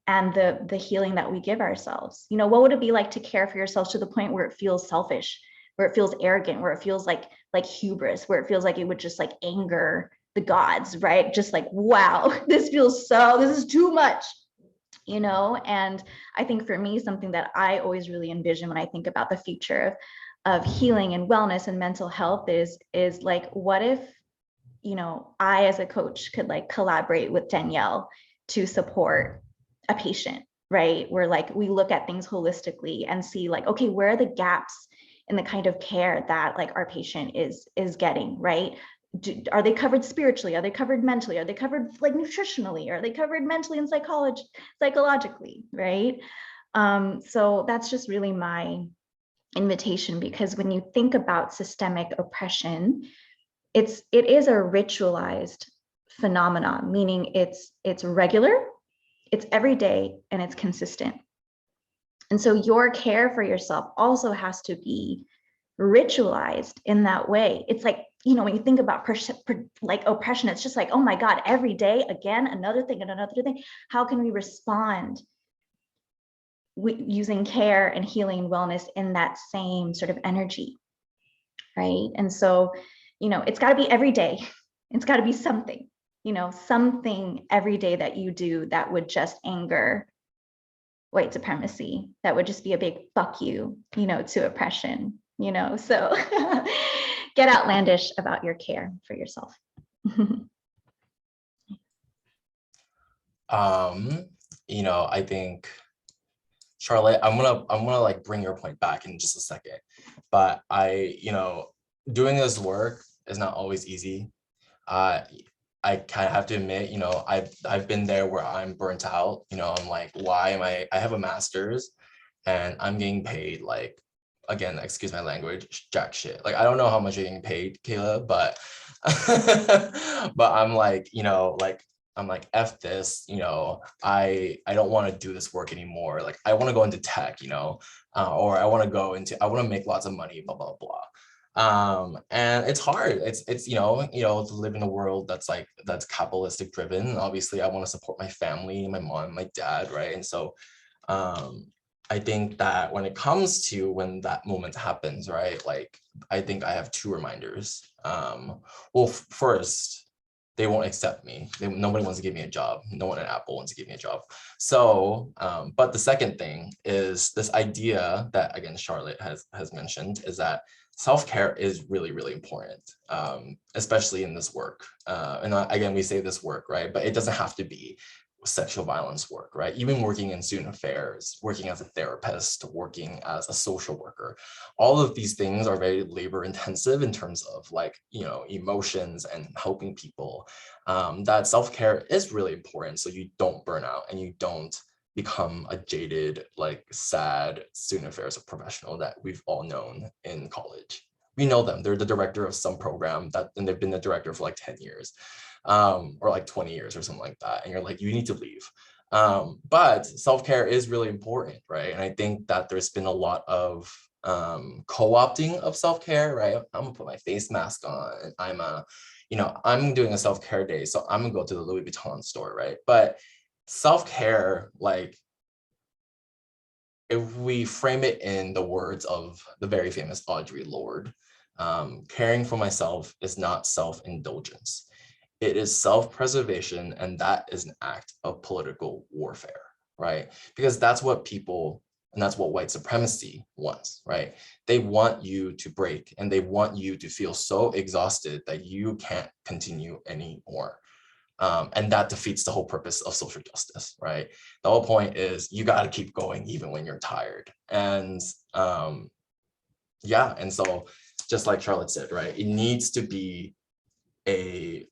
and the healing that we give ourselves? What would it be like to care for yourself to the point where it feels selfish, where it feels arrogant, where it feels like hubris, where it feels like it would just like anger the gods, right? Just like, wow, this is too much, And I think for me, something that I always really envision when I think about the future of healing and wellness and mental health is like, what if, I as a coach could like collaborate with Danielle to support a patient, right? Where like we look at things holistically and see like, okay, where are the gaps in the kind of care that like our patient is getting, right? Are they covered spiritually? Are they covered mentally? Are they covered like nutritionally? Are they covered mentally and psychologically, right? So that's just really my invitation, because when you think about systemic oppression, it is a ritualized phenomenon, meaning it's regular, it's every day, and it's consistent. And so your care for yourself also has to be ritualized in that way. It's like, when you think about like oppression, it's just like, oh my God, every day, again, another thing and another thing. How can we respond using care and healing and wellness in that same sort of energy, right? And so, it's got to be every day. It's got to be something, something every day that you do that would just anger white supremacy, that would just be a big fuck you, to oppression, so get outlandish about your care for yourself. I think, Charlotte, I'm gonna like bring your point back in just a second, but doing this work is not always easy. I kind of have to admit, I've been there where I'm burnt out. I'm like, why am I have a master's and I'm getting paid like, again, excuse my language, jack shit. Like, I don't know how much you're getting paid, Kayla, but but I'm like, I'm like, F this, I don't want to do this work anymore. Like, I want to go into tech, or I want to make lots of money, blah, blah, blah. And it's hard. It's to live in a world that's capitalistic driven. Obviously, I want to support my family, my mom, my dad, right? And so I think that when it comes to when that moment happens, right? Like, I think I have two reminders. Well, first, they won't accept me. Nobody wants to give me a job. No one at Apple wants to give me a job. So, but the second thing is this idea that, again, Charlotte has mentioned, is that self-care is really, really important, especially in this work. And again, we say this work, right? But it doesn't have to be sexual violence work, right? Even working in student affairs, working as a therapist, working as a social worker, all of these things are very labor intensive in terms of emotions and helping people. That self-care is really important so you don't burn out and you don't become a jaded, sad student affairs professional that we've all known in college. We know them. They're the director of some program and they've been the director for 10 years. Or 20 years or something like that. And you're like, you need to leave. But self-care is really important, right? And I think that there's been a lot of co-opting of self-care, right? I'm gonna put my face mask on. I'm doing a self-care day, so I'm gonna go to the Louis Vuitton store, right? But self-care, if we frame it in the words of the very famous Audre Lorde, caring for myself is not self-indulgence. It is self-preservation, and that is an act of political warfare, right? Because that's what people, and that's what white supremacy wants, right? They want you to break, and they want you to feel so exhausted that you can't continue anymore. And that defeats the whole purpose of social justice, right? The whole point is you got to keep going even when you're tired. And and so just like Charlotte said, right? It needs to be a,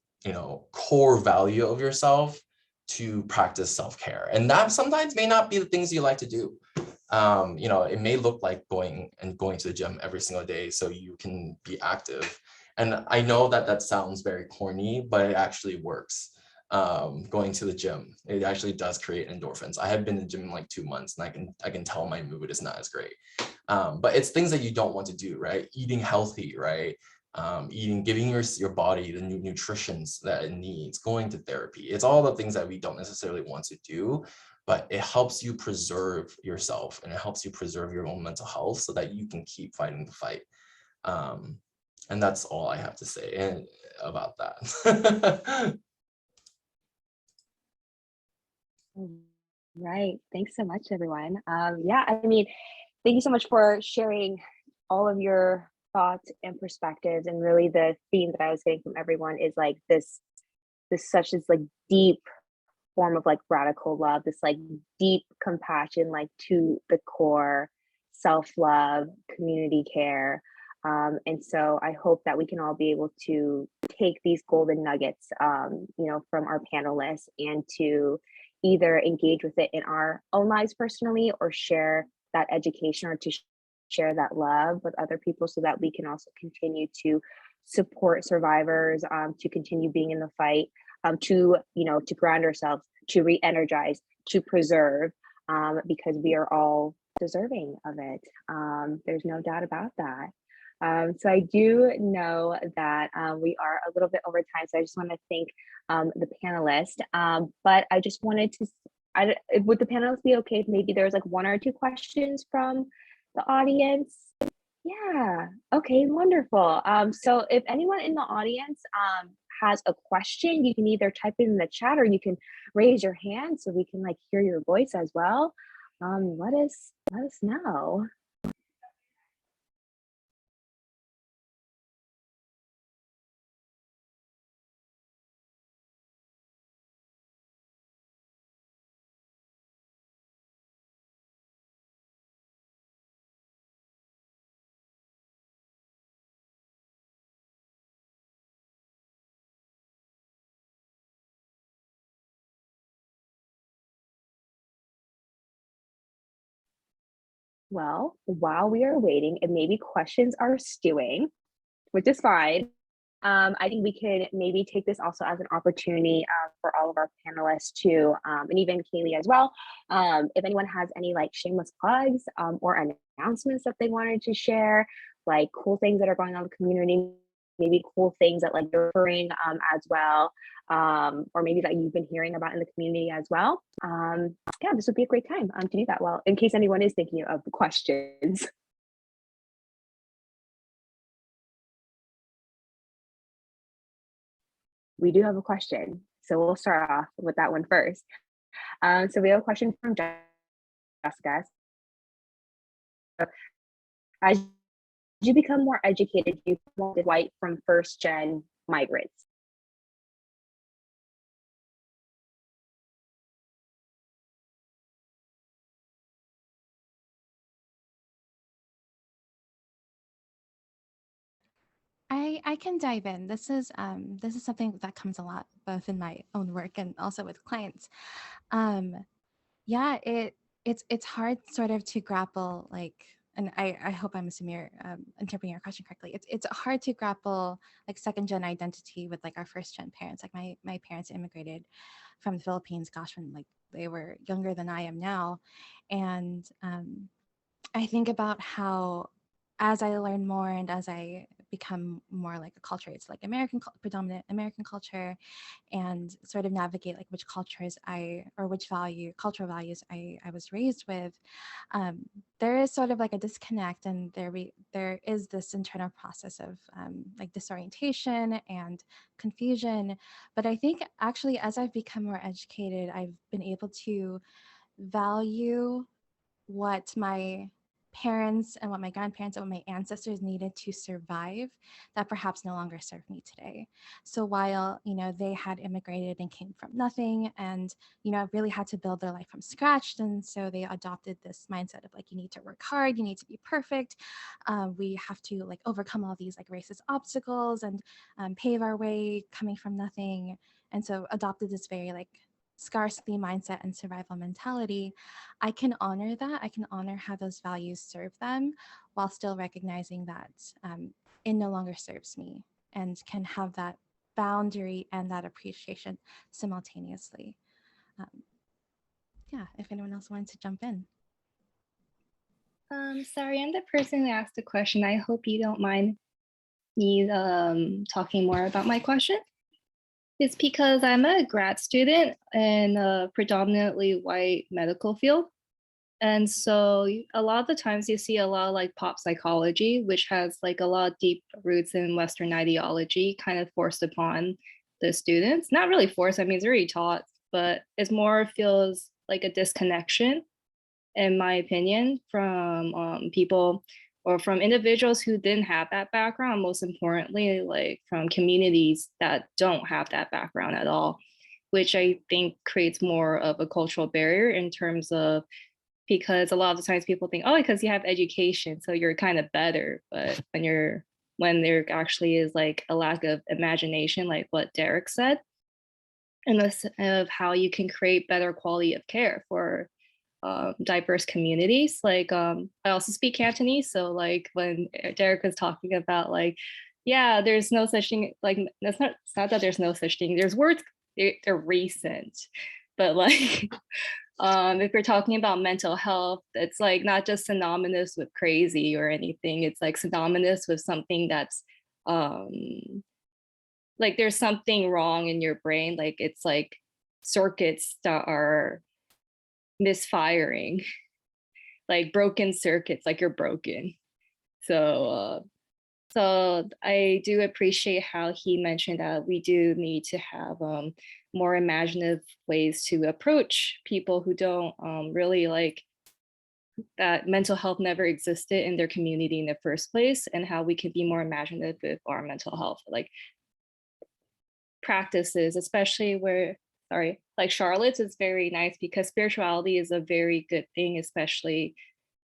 core value of yourself to practice self-care. And that sometimes may not be the things you like to do. It may look like going to the gym every single day so you can be active. And I know that sounds very corny, but it actually works. Going to the gym, it actually does create endorphins. I have been in the gym in like 2 months, and I can tell my mood is not as great. But it's things that you don't want to do, right? Eating healthy, right? Giving your body the nutritions that it needs, going to therapy. It's all the things that we don't necessarily want to do, but it helps you preserve yourself and it helps you preserve your own mental health so that you can keep fighting the fight. And that's all I have to say about that. Right. Thanks so much, everyone. Yeah, I mean, thank you so much for sharing all of your thoughts and perspectives. And really the theme that I was getting from everyone is like this like deep form of like radical love, this like deep compassion, like to the core, self-love, community care. And so I hope that we can all be able to take these golden nuggets, from our panelists and to either engage with it in our own lives personally or share that education or to share that love with other people so that we can also continue to support survivors, to continue being in the fight, to ground ourselves, to re-energize, to preserve, because we are all deserving of it. There's no doubt about that. So I do know that we are a little bit over time, so I just want to thank the panelists. But I just wanted to, would the panelists be okay if maybe there's like 1 or 2 questions from the audience? Yeah, okay, wonderful. So if anyone in the audience has a question, you can either type it in the chat or you can raise your hand so we can like hear your voice as well. Let us know. Well, while we are waiting and maybe questions are stewing, which is fine, I think we could maybe take this also as an opportunity for all of our panelists to, and even Kaylee as well, if anyone has any like shameless plugs or announcements that they wanted to share, like cool things that are going on in the community, maybe cool things that like you're referring as well, or maybe that you've been hearing about in the community as well. Yeah, this would be a great time to do that. Well, in case anyone is thinking of the questions. We do have a question. So we'll start off with that one first. So we have a question from Jessica. As you become more educated, you want white from first-gen migrants. I can dive in. This is something that comes a lot both in my own work and also with clients. Yeah, it's hard sort of to grapple like, and I hope I'm assuming you're interpreting your question correctly. It's hard to grapple like second gen identity with like our first gen parents. Like my parents immigrated from the Philippines, gosh, when like they were younger than I am now, and I think about how as I learn more and as I become more like a culture, it's like predominant American culture, and sort of navigate like which cultures which cultural values I was raised with, there is sort of like a disconnect, and there is this internal process of like disorientation and confusion. But I think actually as I've become more educated, I've been able to value what my parents and what my grandparents and what my ancestors needed to survive that perhaps no longer serve me today. So while, they had immigrated and came from nothing and, really had to build their life from scratch. And so they adopted this mindset of like, you need to work hard, you need to be perfect. We have to like overcome all these like racist obstacles and pave our way coming from nothing. And so adopted this very like scarcity mindset and survival mentality. I can honor that. I can honor how those values serve them while still recognizing that it no longer serves me, and can have that boundary and that appreciation simultaneously. Yeah, if anyone else wanted to jump in. Sorry, I'm the person who asked the question. I hope you don't mind me talking more about my question. It's because I'm a grad student in a predominantly white medical field. And so a lot of the times you see a lot of like pop psychology, which has like a lot of deep roots in Western ideology kind of forced upon the students. Not really forced, I mean, it's already taught, but it's more feels like a disconnection, in my opinion, from people or from individuals who didn't have that background, most importantly, like from communities that don't have that background at all, which I think creates more of a cultural barrier in terms of, because a lot of the times people think, oh, because you have education, so you're kind of better. But when there actually is like a lack of imagination, like what Derek said, and this of how you can create better quality of care for diverse communities. Like I also speak Cantonese, so like when Derek was talking about like, yeah, there's no such thing, like it's not that there's no such thing, there's words, they're recent, but like if we're talking about mental health, it's like not just synonymous with crazy or anything, it's like synonymous with something that's like there's something wrong in your brain, like it's like circuits that are misfiring, like broken circuits, like you're broken. So I do appreciate how he mentioned that we do need to have more imaginative ways to approach people who don't really like that mental health never existed in their community in the first place, and how we can be more imaginative with our mental health like practices, especially where like Charlotte's is very nice because spirituality is a very good thing, especially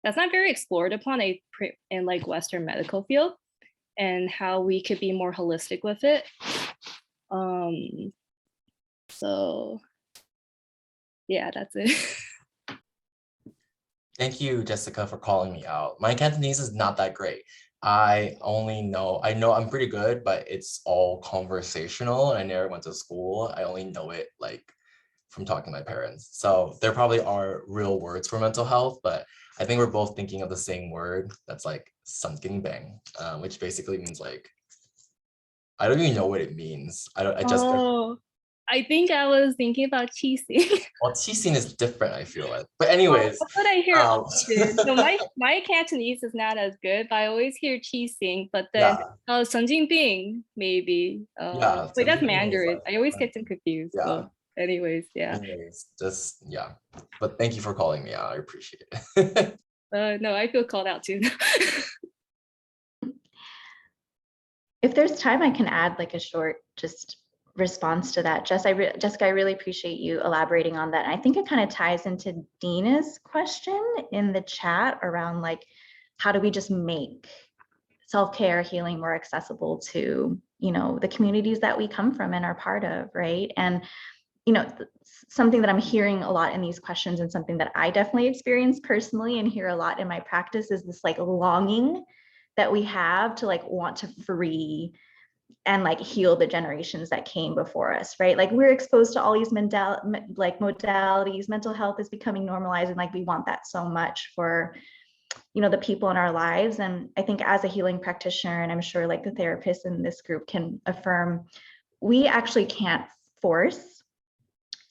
that's not very explored upon in like Western medical field, and how we could be more holistic with it. So yeah, that's it. Thank you, Jessica, for calling me out. My Cantonese is not that great. I know I'm pretty good, but it's all conversational and I never went to school. I only know it like from talking to my parents. So there probably are real words for mental health, but I think we're both thinking of the same word. That's like sunken bang, which basically means like, I don't even know what it means. I think I was thinking about cheesing. Well, cheesing is different, I feel like. But anyways. That's what I hear often. So my Cantonese is not as good, but I always hear cheesing. But then Bing maybe. Wait, that's Mandarin. I always get them confused. Yeah. So anyways, yeah. Anyways, just yeah. But thank you for calling me out. I appreciate it. No, I feel called out too. If there's time, I can add like a short just response to that. Jessica, I really appreciate you elaborating on that. And I think it kind of ties into Dina's question in the chat around like, how do we just make self-care healing more accessible to, the communities that we come from and are part of, right? And, something that I'm hearing a lot in these questions and something that I definitely experience personally and hear a lot in my practice is this like longing that we have to like want to free and like heal the generations that came before us, right? Like we're exposed to all these modalities, mental health is becoming normalized, and like we want that so much for, the people in our lives. And I think as a healing practitioner, and I'm sure like the therapists in this group can affirm, we actually can't force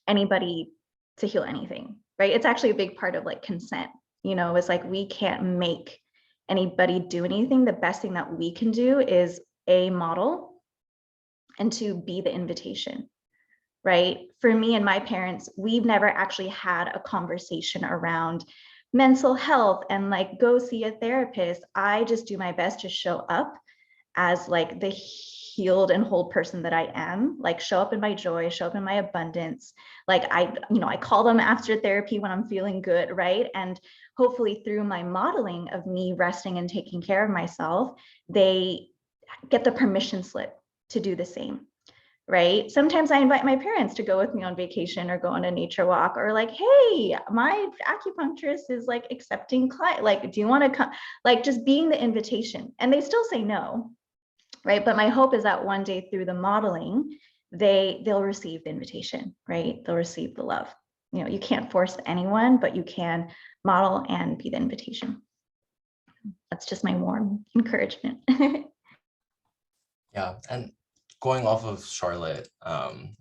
anybody to heal anything, right? It's actually a big part of like consent, it's like we can't make anybody do anything. The best thing that we can do is a model and to be the invitation, right? For me and my parents, we've never actually had a conversation around mental health and like go see a therapist. I just do my best to show up as like the healed and whole person that I am, like show up in my joy, show up in my abundance. Like I call them after therapy when I'm feeling good, right? And hopefully through my modeling of me resting and taking care of myself, they get the permission slip to do the same. Right? Sometimes I invite my parents to go with me on vacation or go on a nature walk, or like, hey, my acupuncturist is like accepting client. Like, do you want to come? Like just being the invitation. And they still say no, right? But my hope is that one day through the modeling, they'll receive the invitation, right? They'll receive the love. You know, you can't force anyone, but you can model and be the invitation. That's just my warm encouragement. Yeah, and going off of Charlotte,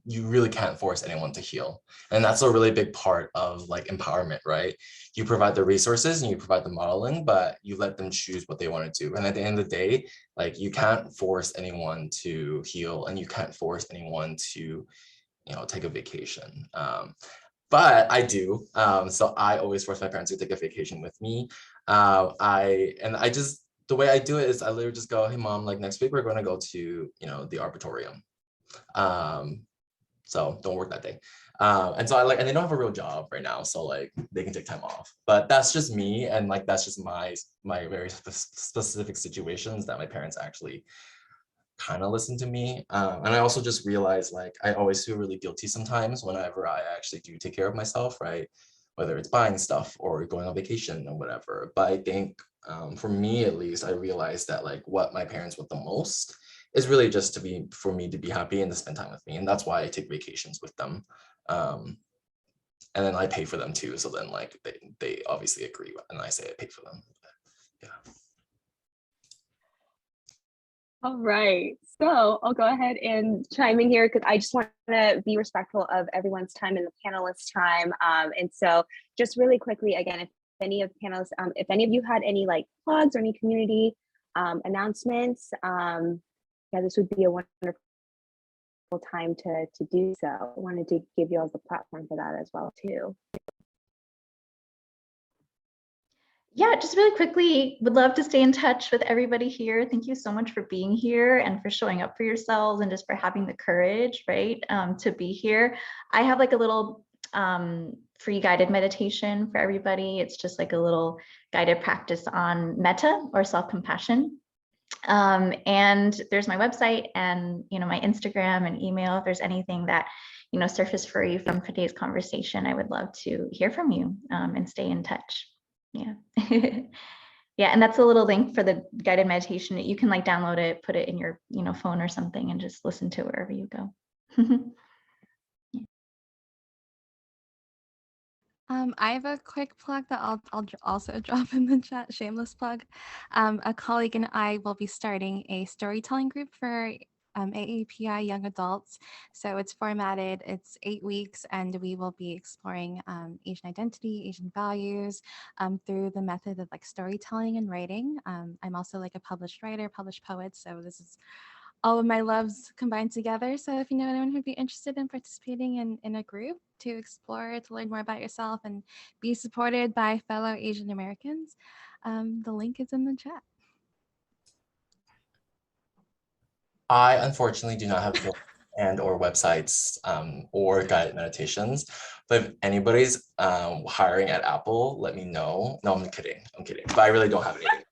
you really can't force anyone to heal. And that's a really big part of like empowerment, right? You provide the resources and you provide the modeling, but you let them choose what they want to do. And at the end of the day, like you can't force anyone to heal and you can't force anyone to, you know, take a vacation. But I do. So I always force my parents to take a vacation with me. The way I do it is I literally just go, hey mom, like next week we're going to go to, you know, the arboretum. So don't work that day. And so and they don't have a real job right now. So like they can take time off, but that's just me. And like, that's just my very specific situations that my parents actually kind of listen to me. And I also just realized like, I always feel really guilty sometimes whenever I actually do take care of myself, right? Whether it's buying stuff or going on vacation or whatever. But I think for me, at least, I realized that like what my parents want the most is really just for me to be happy and to spend time with me. And that's why I take vacations with them. And then I pay for them too. So then like they obviously agree and I say I pay for them. Yeah. All right, so I'll go ahead and chime in here because I just want to be respectful of everyone's time and the panelists' time. And so just really quickly, again, if any of panelists, if any of you had any like plugs or any community announcements, yeah, this would be a wonderful time to do so. I wanted to give you all the platform for that as well too. Yeah, just really quickly, would love to stay in touch with everybody here. Thank you so much for being here and for showing up for yourselves and just for having the courage, right, to be here. I have like a little free guided meditation for everybody. It's just like a little guided practice on metta or self-compassion. And there's my website and, you know, my Instagram and email. If there's anything that, you know, surfaced for you from today's conversation, I would love to hear from you and stay in touch. Yeah. Yeah, and that's a little link for the guided meditation. You can like download it, put it in your, you know, phone or something and just listen to it wherever you go. Yeah. I have a quick plug that I'll also drop in the chat, shameless plug. A colleague and I will be starting a storytelling group for AAPI young adults. So it's formatted, it's 8 weeks, and we will be exploring Asian identity, Asian values through the method of like storytelling and writing. I'm also like a published writer, published poet. So this is all of my loves combined together. So if you know anyone who'd be interested in participating in a group to explore, to learn more about yourself and be supported by fellow Asian Americans, the link is in the chat. I unfortunately do not have or websites or guided meditations, but if anybody's hiring at Apple, let me know. No, I'm kidding. But I really don't have anything.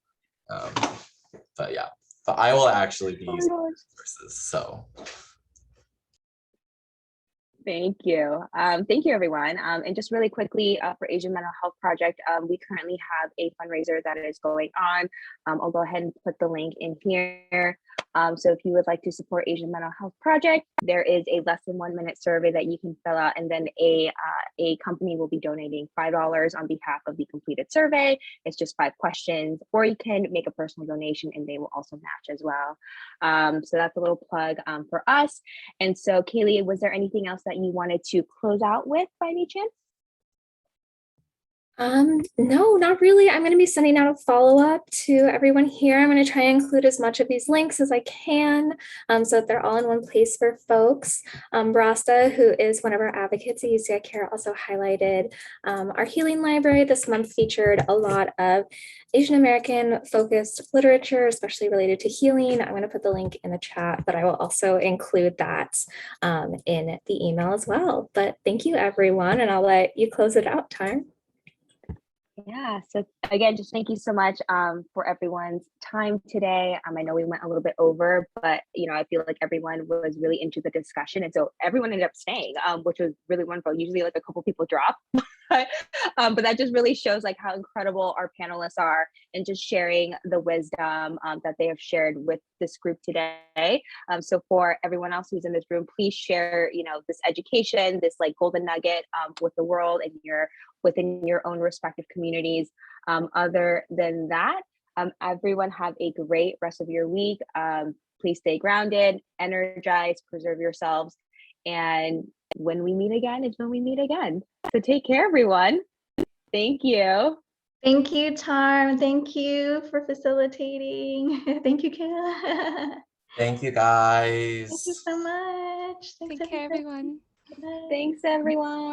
But yeah, but I will actually be resources. So Thank you. Thank you, everyone. And just really quickly for Asian Mental Health Project, we currently have a fundraiser that is going on. I'll go ahead and put the link in here. So if you would like to support Asian Mental Health Project, there is a less than 1 minute survey that you can fill out, and then a company will be donating $5 on behalf of the completed survey. It's just 5 questions, or you can make a personal donation and they will also match as well. So that's a little plug for us. And so Kaylee, was there anything else that you wanted to close out with by any chance? No, not really. I'm going to be sending out a follow-up to everyone here. I'm going to try and include as much of these links as I can, so that they're all in one place for folks. Brasta, who is one of our advocates at UCI CARE, also highlighted our healing library. This month featured a lot of Asian American focused literature, especially related to healing. I'm going to put the link in the chat, but I will also include that in the email as well. But thank you, everyone, and I'll let you close it out, Tarm. Yeah, so again, just thank you so much for everyone's time today. I know we went a little bit over, but I feel like everyone was really into the discussion, and so everyone ended up staying, which was really wonderful. Usually, like a couple people drop, but that just really shows like how incredible our panelists are, and just sharing the wisdom that they have shared with this group today. So for everyone else who's in this room, please share this education, this like golden nugget with the world and within your own respective communities. Other than that, everyone have a great rest of your week. Please stay grounded, energized, preserve yourselves. And when we meet again is when we meet again. So take care, everyone. Thank you. Thank you, Tarm. Thank you for facilitating. Thank you, Kayla. Thank you, guys. Thank you so much. Thanks, Take care, everyone. Good night. Thanks, everyone.